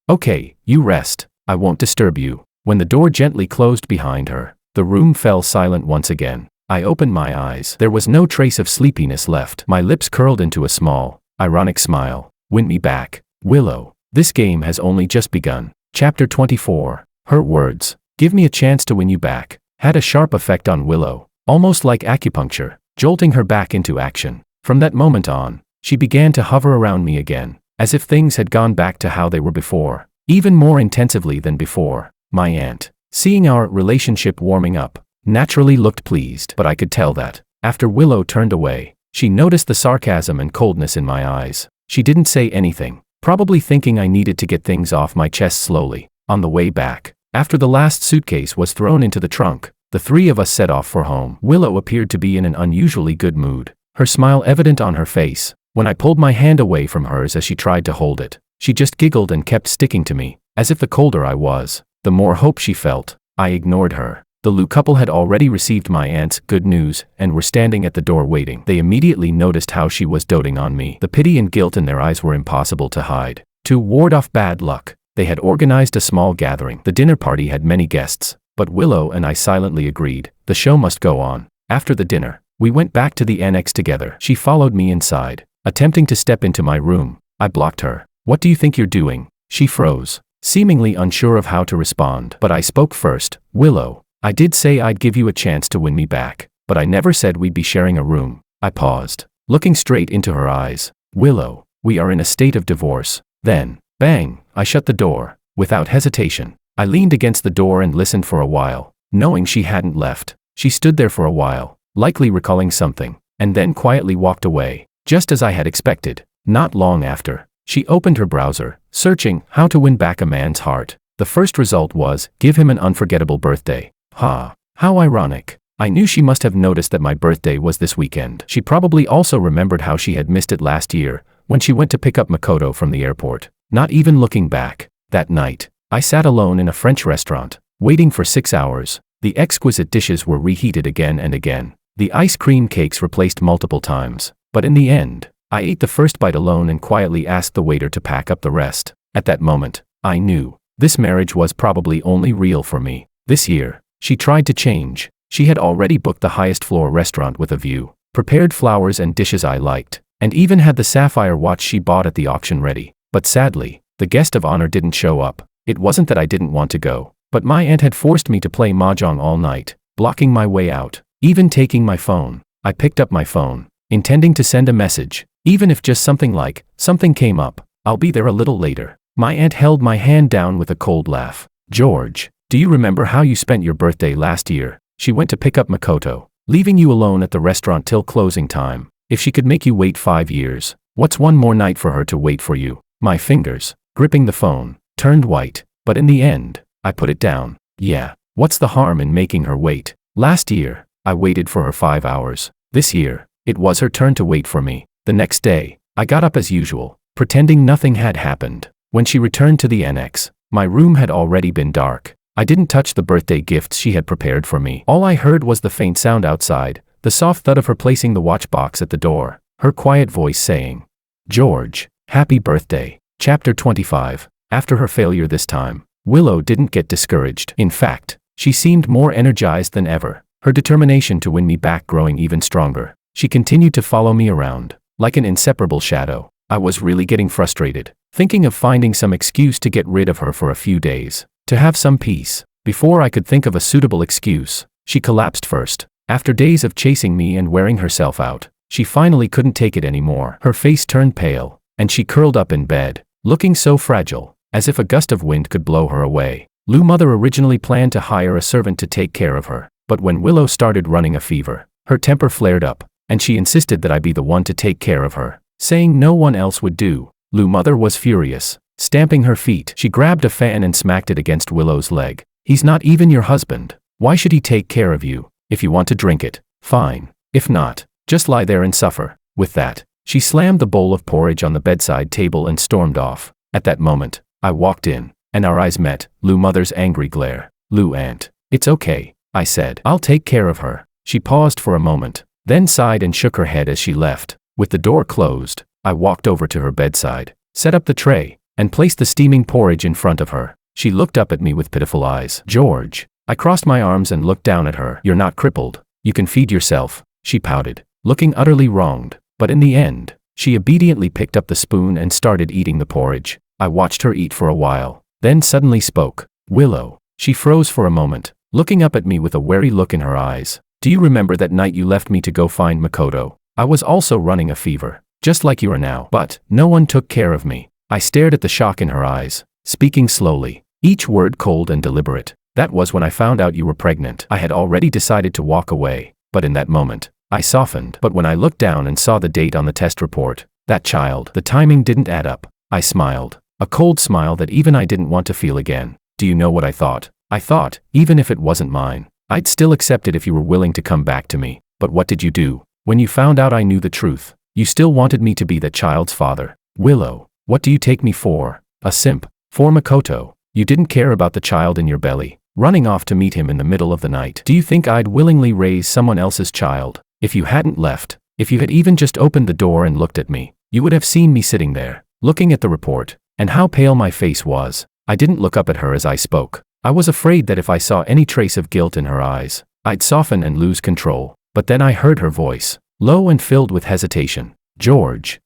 you rest. I won't disturb you." When the door gently closed behind her, the room fell silent once again. I opened my eyes. There was no trace of sleepiness left. My lips curled into a small, ironic smile. "Win me back, Willow. This game has only just begun." Chapter 24. Her words, "Give me a chance to win you back," had a sharp effect on Willow, almost like acupuncture, jolting her back into action. From that moment on, she began to hover around me again, as if things had gone back to how they were before, even more intensively than before. My aunt, seeing our relationship warming up, naturally looked pleased, but I could tell that, after Willow turned away, she noticed the sarcasm and coldness in my eyes. She didn't say anything, probably thinking I needed to get things off my chest slowly. On the way back, after the last suitcase was thrown into the trunk, the three of us set off for home. Willow appeared to be in an unusually good mood, her smile evident on her face. When I pulled my hand away from hers as she tried to hold it, she just giggled and kept sticking to me, as if the colder I was, the more hope she felt. I ignored her. The Liu couple had already received my aunt's good news and were standing at the door waiting. They immediately noticed how she was doting on me. The pity and guilt in their eyes were impossible to hide. To ward off bad luck, they had organized a small gathering. The dinner party had many guests, but Willow and I silently agreed the show must go on. After the dinner, we went back to the annex together. She followed me inside, attempting to step into my room. I blocked her. "What do you think you're doing?" She froze, seemingly unsure of how to respond. But I spoke first. "Willow, I did say I'd give you a chance to win me back, but I never said we'd be sharing a room." I paused, looking straight into her eyes. "Willow, we are in a state of divorce." Then, bang, I shut the door, without hesitation. I leaned against the door and listened for a while, knowing she hadn't left. She stood there for a while, likely recalling something, and then quietly walked away, just as I had expected. Not long after, she opened her browser, searching how to win back a man's heart. The first result was, give him an unforgettable birthday. Ha, how ironic. I knew she must have noticed that my birthday was this weekend. She probably also remembered how she had missed it last year, when she went to pick up Makoto from the airport. Not even looking back, that night, I sat alone in a French restaurant, waiting for 6 hours. The exquisite dishes were reheated again and again. The ice cream cakes replaced multiple times. But in the end, I ate the first bite alone and quietly asked the waiter to pack up the rest. At that moment, I knew this marriage was probably only real for me. This year, she tried to change. She had already booked the highest floor restaurant with a view, prepared flowers and dishes I liked, and even had the sapphire watch she bought at the auction ready. But sadly, the guest of honor didn't show up. It wasn't that I didn't want to go, but my aunt had forced me to play mahjong all night, blocking my way out, even taking my phone. I picked up my phone, intending to send a message, even if just something like, "Something came up, I'll be there a little later." My aunt held my hand down with a cold laugh. "George, do you remember how you spent your birthday last year? She went to pick up Makoto, leaving you alone at the restaurant till closing time. If she could make you wait 5 years, what's one more night for her to wait for you?" My fingers, gripping the phone, turned white, but in the end, I put it down. Yeah, what's the harm in making her wait? Last year, I waited for her 5 hours. This year, it was her turn to wait for me. The next day, I got up as usual, pretending nothing had happened. When she returned to the annex, my room had already been dark. I didn't touch the birthday gifts she had prepared for me. All I heard was the faint sound outside, the soft thud of her placing the watch box at the door, her quiet voice saying, "George, happy birthday." Chapter 25. After her failure this time, Willow didn't get discouraged. In fact, she seemed more energized than ever. her determination to win me back growing even stronger. She continued to follow me around, like an inseparable shadow. I was really getting frustrated, thinking of finding some excuse to get rid of her for a few days, to have some peace. Before I could think of a suitable excuse, she collapsed first. After days of chasing me and wearing herself out, she finally couldn't take it anymore. Her face turned pale, and she curled up in bed, looking so fragile, as if a gust of wind could blow her away. Lou's mother originally planned to hire a servant to take care of her, but when Willow started running a fever, her temper flared up, and she insisted that I be the one to take care of her, saying no one else would do. Lou's mother was furious. Stamping her feet, she grabbed a fan and smacked it against Willow's leg. "He's not even your husband. Why should he take care of you? If you want to drink it, fine. If not, just lie there and suffer." With that, she slammed the bowl of porridge on the bedside table and stormed off. At that moment, I walked in, and our eyes met. Lou's mother's angry glare. "Lou, aunt, it's okay," I said. "I'll take care of her." She paused for a moment, then sighed and shook her head as she left. With the door closed, I walked over to her bedside, set up the tray, and placed the steaming porridge in front of her. She looked up at me with pitiful eyes. "George." I crossed my arms and looked down at her. "You're not crippled. You can feed yourself," she pouted, looking utterly wronged. But in the end, she obediently picked up the spoon and started eating the porridge. I watched her eat for a while, then suddenly spoke. "Willow." She froze for a moment, looking up at me with a wary look in her eyes. "Do you remember that night you left me to go find Makoto? I was also running a fever, just like you are now, but no one took care of me." I stared at the shock in her eyes, speaking slowly, each word cold and deliberate. "That was when I found out you were pregnant." I had already decided to walk away, but in that moment, I softened. But when I looked down and saw the date on the test report, that child, the timing didn't add up. I smiled, a cold smile that even I didn't want to feel again. Do you know what I thought? I thought, even if it wasn't mine, I'd still accept it if you were willing to come back to me. But what did you do? When you found out I knew the truth, you still wanted me to be that child's father. Willow, what do you take me for? A simp? For Makoto? You didn't care about the child in your belly, running off to meet him in the middle of the night. Do you think I'd willingly raise someone else's child? If you hadn't left, if you had even just opened the door and looked at me, you would have seen me sitting there, looking at the report, and how pale my face was. I didn't look up at her as I spoke. I was afraid that if I saw any trace of guilt in her eyes, I'd soften and lose control. But then I heard her voice, low and filled with hesitation. "George."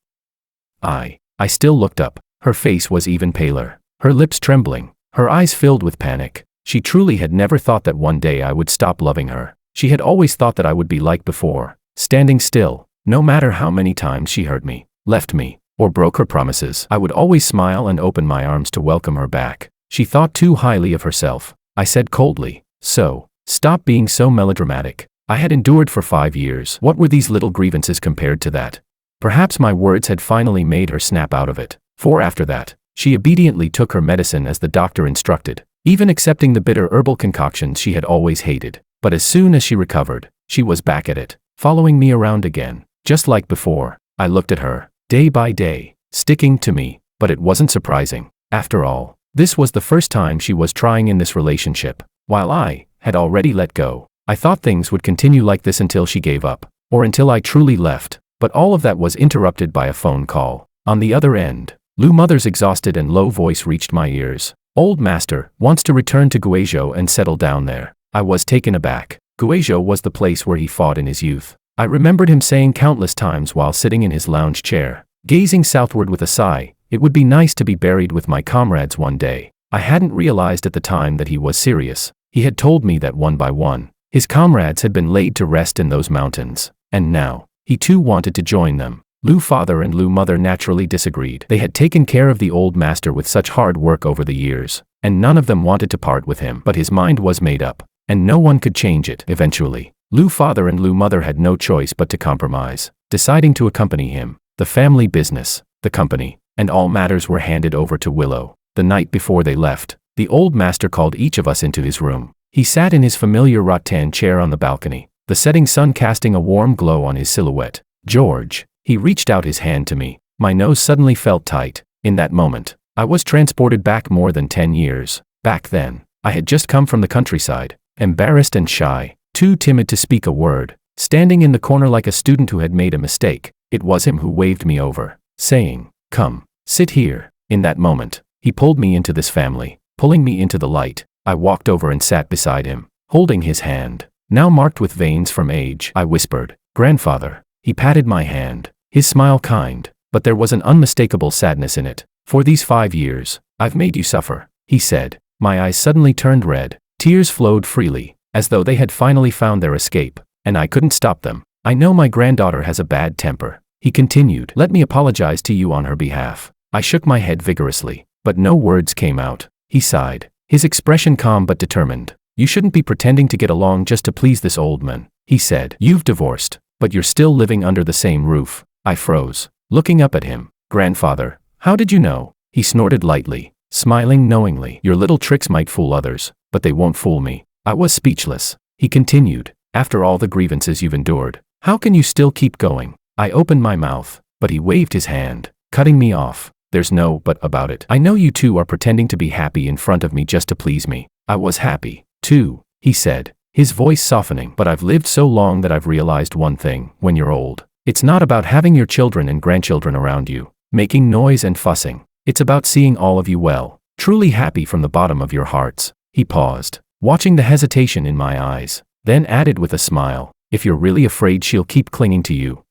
I still looked up. Her face was even paler, her lips trembling, her eyes filled with panic. She truly had never thought that one day I would stop loving her. She had always thought that I would be like before, standing still. No matter how many times she hurt me, left me, or broke her promises, I would always smile and open my arms to welcome her back. She thought too highly of herself. I said coldly, "So, stop being so melodramatic. I had endured for 5 years. What were these little grievances compared to that?" Perhaps my words had finally made her snap out of it, for after that, she obediently took her medicine as the doctor instructed, even accepting the bitter herbal concoctions she had always hated. But as soon as she recovered, she was back at it, following me around again, just like before. I looked at her, day by day, sticking to me, but it wasn't surprising. After all, this was the first time she was trying in this relationship, while I had already let go. I thought things would continue like this until she gave up, or until I truly left, but all of that was interrupted by a phone call. On the other end, Lou's mother's exhausted and low voice reached my ears. "Old master wants to return to Guizhou and settle down there." I was taken aback. Guizhou was the place where he fought in his youth. I remembered him saying countless times while sitting in his lounge chair, gazing southward with a sigh, "It would be nice to be buried with my comrades one day." I hadn't realized at the time that he was serious. He had told me that one by one, his comrades had been laid to rest in those mountains, and now, he too wanted to join them. Lou's father and Lou's mother naturally disagreed. They had taken care of the old master with such hard work over the years, and none of them wanted to part with him. But his mind was made up, and no one could change it. Eventually, Lou's father and Lou's mother had no choice but to compromise, deciding to accompany him. The family business, the company, and all matters were handed over to Willow. The night before they left, the old master called each of us into his room. He sat in his familiar rattan chair on the balcony, the setting sun casting a warm glow on his silhouette. "George." He reached out his hand to me. My nose suddenly felt tight. In that moment, I was transported back more than 10 years. Back then, I had just come from the countryside, embarrassed and shy, too timid to speak a word, standing in the corner like a student who had made a mistake. It was him who waved me over, saying, "Come, sit here." In that moment, he pulled me into this family, pulling me into the light. I walked over and sat beside him, holding his hand. now marked with veins from age. I whispered, "Grandfather." He patted my hand, his smile kind, but there was an unmistakable sadness in it. "For these 5 years, I've made you suffer," he said. My eyes suddenly turned red. Tears flowed freely, as though they had finally found their escape, and I couldn't stop them. "I know my granddaughter has a bad temper," he continued. "Let me apologize to you on her behalf." I shook my head vigorously, but no words came out. He sighed, his expression calm but determined. "You shouldn't be pretending to get along just to please this old man," he said. "You've divorced, but you're still living under the same roof." I froze, looking up at him. "Grandfather, how did you know?" He snorted lightly, smiling knowingly. "Your little tricks might fool others, but they won't fool me." I was speechless. He continued, "After all the grievances you've endured, how can you still keep going?" I opened my mouth, but he waved his hand, cutting me off. "There's no but about it. I know you two are pretending to be happy in front of me just to please me. I was happy, too," he said, his voice softening. "But I've lived so long that I've realized one thing: when you're old, it's not about having your children and grandchildren around you, making noise and fussing. It's about seeing all of you well, truly happy from the bottom of your hearts." He paused, watching the hesitation in my eyes, then added with a smile, "If you're really afraid she'll keep clinging to you,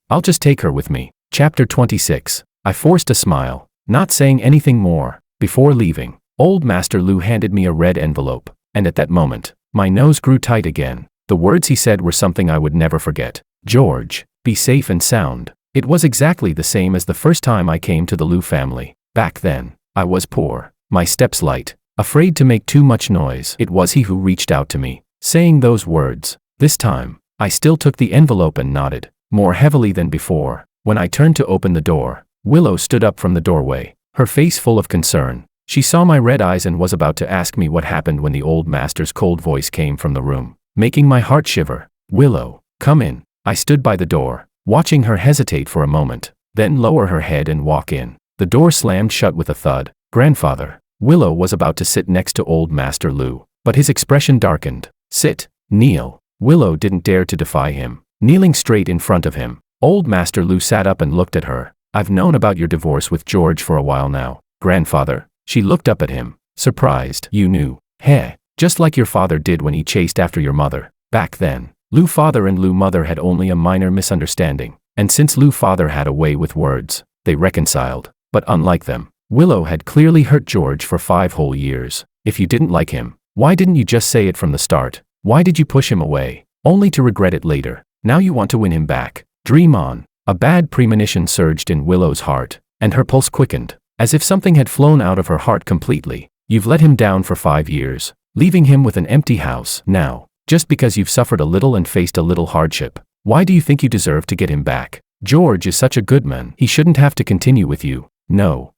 I'll just take her with me." Chapter 26. I forced a smile, not saying anything more. Before leaving, Old Master Lou handed me a red envelope, and at that moment, my nose grew tight again. The words he said were something I would never forget. "George, be safe and sound." It was exactly the same as the first time I came to the Lou family. Back then, I was poor, my steps light, afraid to make too much noise. It was he who reached out to me, saying those words. This time, I still took the envelope and nodded, more heavily than before. When I turned to open the door, Willow stood up from the doorway, her face full of concern. She saw my red eyes and was about to ask me what happened when the old master's cold voice came from the room, making my heart shiver. "Willow, come in." I stood by the door, watching her hesitate for a moment, then lower her head and walk in. The door slammed shut with a thud. "Grandfather." Willow was about to sit next to Old Master Lou, but his expression darkened. "Sit, kneel." Willow didn't dare to defy him, kneeling straight in front of him. Old Master Lou sat up and looked at her. "I've known about your divorce with George for a while now, Grandfather." She looked up at him, surprised. "You knew?" "Heh, just like your father did when he chased after your mother." Back then, Lou father and Lou mother had only a minor misunderstanding, and since Lou father had a way with words, they reconciled. But unlike them, Willow had clearly hurt George for 5 whole years. "If you didn't like him, why didn't you just say it from the start? Why did you push him away, only to regret it later? Now you want to win him back. Dream on." A bad premonition surged in Willow's heart, and her pulse quickened, as if something had flown out of her heart completely. "You've let him down for 5 years, leaving him with an empty house. Now, just because you've suffered a little and faced a little hardship, why do you think you deserve to get him back? George is such a good man. He shouldn't have to continue with you." No,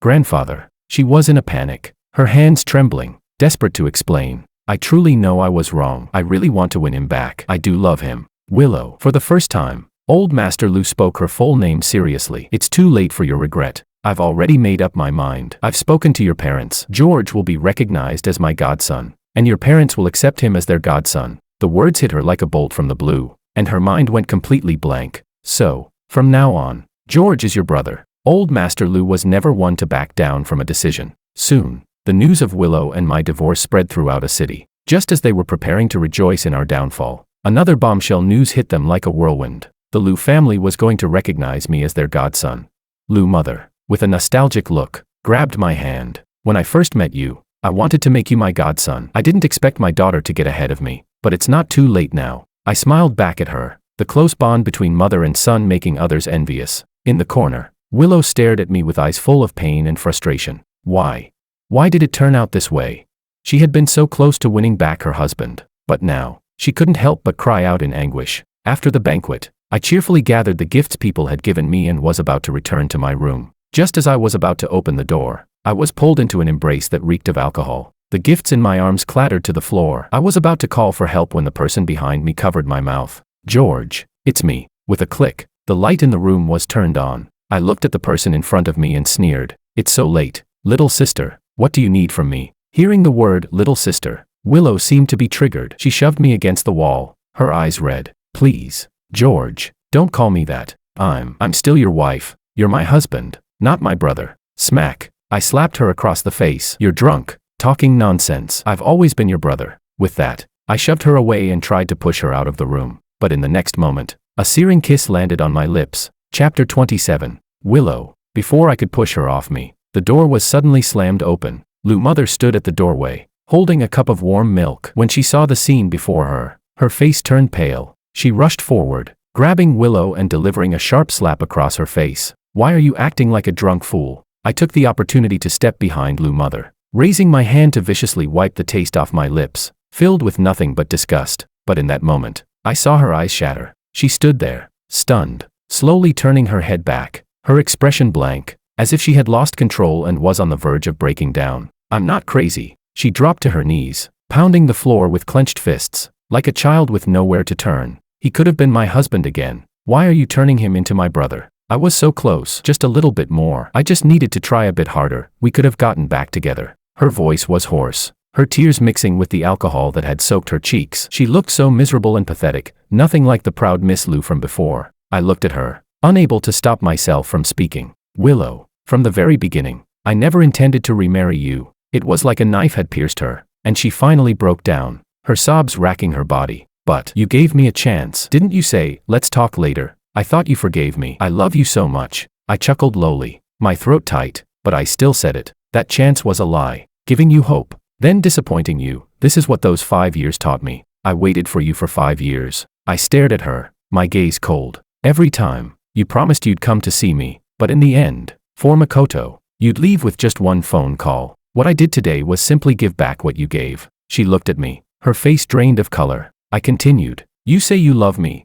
Grandfather." She was in a panic, her hands trembling, desperate to explain. "I truly know I was wrong. I really want to win him back. I do love him." "Willow." For the first time, Old Master Lou spoke her full name seriously. "It's too late for your regret. I've already made up my mind. I've spoken to your parents. George will be recognized as my godson, and your parents will accept him as their godson." The words hit her like a bolt from the blue, and her mind went completely blank. "So, from now on, George is your brother." Old Master Lou was never one to back down from a decision. Soon, the news of Willow and my divorce spread throughout a city. Just as they were preparing to rejoice in our downfall, another bombshell news hit them like a whirlwind. The Lou family was going to recognize me as their godson. Lou mother, with a nostalgic look, grabbed my hand. "When I first met you, I wanted to make you my godson. I didn't expect my daughter to get ahead of me, but it's not too late now." I smiled back at her, the close bond between mother and son making others envious. In the corner, Willow stared at me with eyes full of pain and frustration. Why? Why did it turn out this way? She had been so close to winning back her husband, but now, she couldn't help but cry out in anguish. After the banquet, I cheerfully gathered the gifts people had given me and was about to return to my room. Just as I was about to open the door, I was pulled into an embrace that reeked of alcohol. The gifts in my arms clattered to the floor. I was about to call for help when the person behind me covered my mouth. "George, it's me." With a click, the light in the room was turned on. I looked at the person in front of me and sneered. "It's so late. Little sister, what do you need from me?" Hearing the word little sister, Willow seemed to be triggered. She shoved me against the wall, her eyes red. "Please, George, don't call me that. I'm still your wife. You're my husband, not my brother." Smack. I slapped her across the face. "You're drunk, talking nonsense. I've always been your brother." With that, I shoved her away and tried to push her out of the room. But in the next moment, a searing kiss landed on my lips. Chapter 27. Willow. Before I could push her off me, the door was suddenly slammed open. Lou Mother stood at the doorway, holding a cup of warm milk. When she saw the scene before her, her face turned pale. She rushed forward, grabbing Willow and delivering a sharp slap across her face. "Why are you acting like a drunk fool?" I took the opportunity to step behind Lou Mother, raising my hand to viciously wipe the taste off my lips, filled with nothing but disgust. But in that moment, I saw her eyes shatter. She stood there, stunned, slowly turning her head back, her expression blank, as if she had lost control and was on the verge of breaking down. "I'm not crazy." She dropped to her knees, pounding the floor with clenched fists, like a child with nowhere to turn. "He could have been my husband again. Why are you turning him into my brother? I was so close, just a little bit more. I just needed to try a bit harder. We could have gotten back together." Her voice was hoarse, her tears mixing with the alcohol that had soaked her cheeks. She looked so miserable and pathetic, nothing like the proud Miss Lou from before. I looked at her, unable to stop myself from speaking. "Willow, from the very beginning, I never intended to remarry you." It was like a knife had pierced her, and she finally broke down, her sobs racking her body. "But you gave me a chance. Didn't you say, 'Let's talk later'? I thought you forgave me." "I love you so much." I chuckled lowly, my throat tight, but I still said it. "That chance was a lie, giving you hope, then disappointing you. This is what those 5 years taught me. I waited for you for 5 years. I stared at her, my gaze cold. Every time, you promised you'd come to see me, but in the end, for Makoto, you'd leave with just one phone call. What I did today was simply give back what you gave." She looked at me, her face drained of color. I continued, "You say you love me.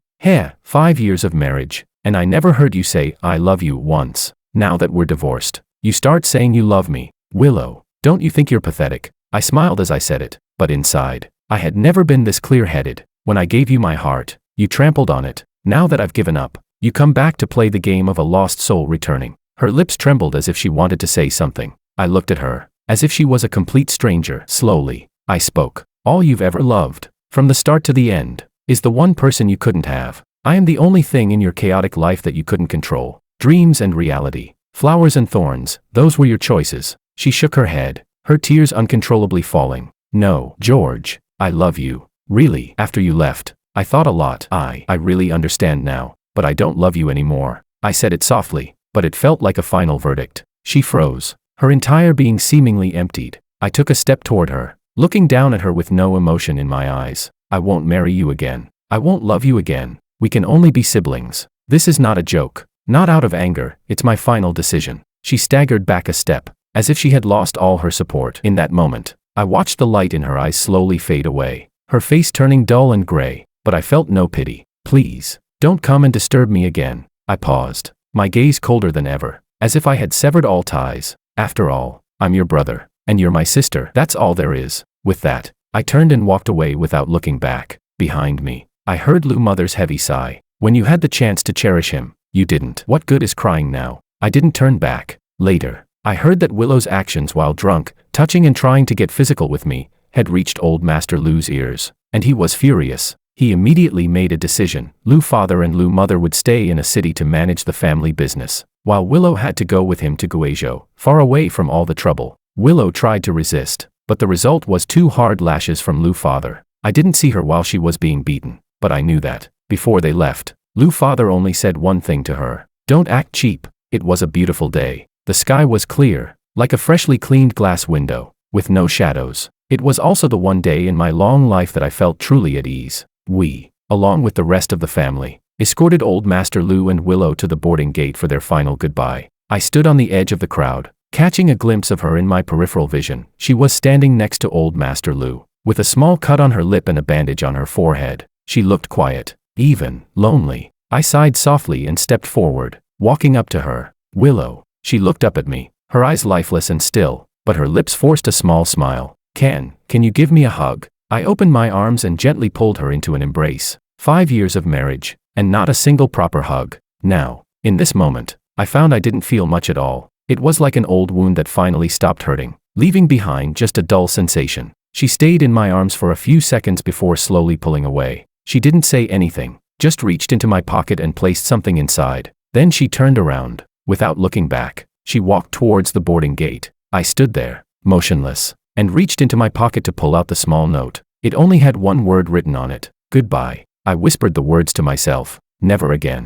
5 years of marriage, and I never heard you say, 'I love you' once. Now that we're divorced, you start saying you love me. Willow, don't you think you're pathetic?" I smiled as I said it, but inside, I had never been this clear-headed. "When I gave you my heart, you trampled on it. Now that I've given up, you come back to play the game of a lost soul returning." Her lips trembled as if she wanted to say something. I looked at her, as if she was a complete stranger. Slowly, I spoke. "All you've ever loved, from the start to the end, is the one person you couldn't have. I am the only thing in your chaotic life that you couldn't control. Dreams and reality, flowers and thorns, those were your choices." She shook her head, her tears uncontrollably falling. "No, George, I love you. Really, after you left, I thought a lot. I really understand now, but I don't love you anymore." I said it softly, but it felt like a final verdict. She froze, her entire being seemingly emptied. I took a step toward her, looking down at her with no emotion in my eyes. "I won't marry you again. I won't love you again. We can only be siblings. This is not a joke, not out of anger, it's my final decision." She staggered back a step, as if she had lost all her support. In that moment, I watched the light in her eyes slowly fade away, her face turning dull and gray, but I felt no pity. "Please, don't come and disturb me again." I paused, my gaze colder than ever, as if I had severed all ties. "After all, I'm your brother, and you're my sister. That's all there is." With that, I turned and walked away without looking back. Behind me, I heard Lou Mother's heavy sigh. "When you had the chance to cherish him, you didn't. What good is crying now?" I didn't turn back. Later, I heard that Willow's actions while drunk, touching and trying to get physical with me, had reached old Master Lou's ears, and he was furious. He immediately made a decision. Lou Father and Lou Mother would stay in a city to manage the family business, while Willow had to go with him to Guizhou, far away from all the trouble. Willow tried to resist, but the result was 2 hard lashes from Lou Father. I didn't see her while she was being beaten, but I knew that, before they left, Lou Father only said one thing to her: "Don't act cheap." It was a beautiful day. The sky was clear, like a freshly cleaned glass window, with no shadows. It was also the one day in my long life that I felt truly at ease. We, along with the rest of the family, escorted old Master Lou and Willow to the boarding gate for their final goodbye. I stood on the edge of the crowd, catching a glimpse of her in my peripheral vision. She was standing next to old Master Lou, with a small cut on her lip and a bandage on her forehead. She looked quiet, even lonely. I sighed softly and stepped forward, walking up to her. "Willow." She looked up at me, her eyes lifeless and still, but her lips forced a small smile. Can you give me a hug?" I opened my arms and gently pulled her into an embrace. 5 years of marriage, and not a single proper hug. Now, in this moment, I found I didn't feel much at all. It was like an old wound that finally stopped hurting, leaving behind just a dull sensation. She stayed in my arms for a few seconds before slowly pulling away. She didn't say anything, just reached into my pocket and placed something inside. Then she turned around. Without looking back, she walked towards the boarding gate. I stood there, motionless, and reached into my pocket to pull out the small note. It only had one word written on it: goodbye. I whispered the words to myself, never again.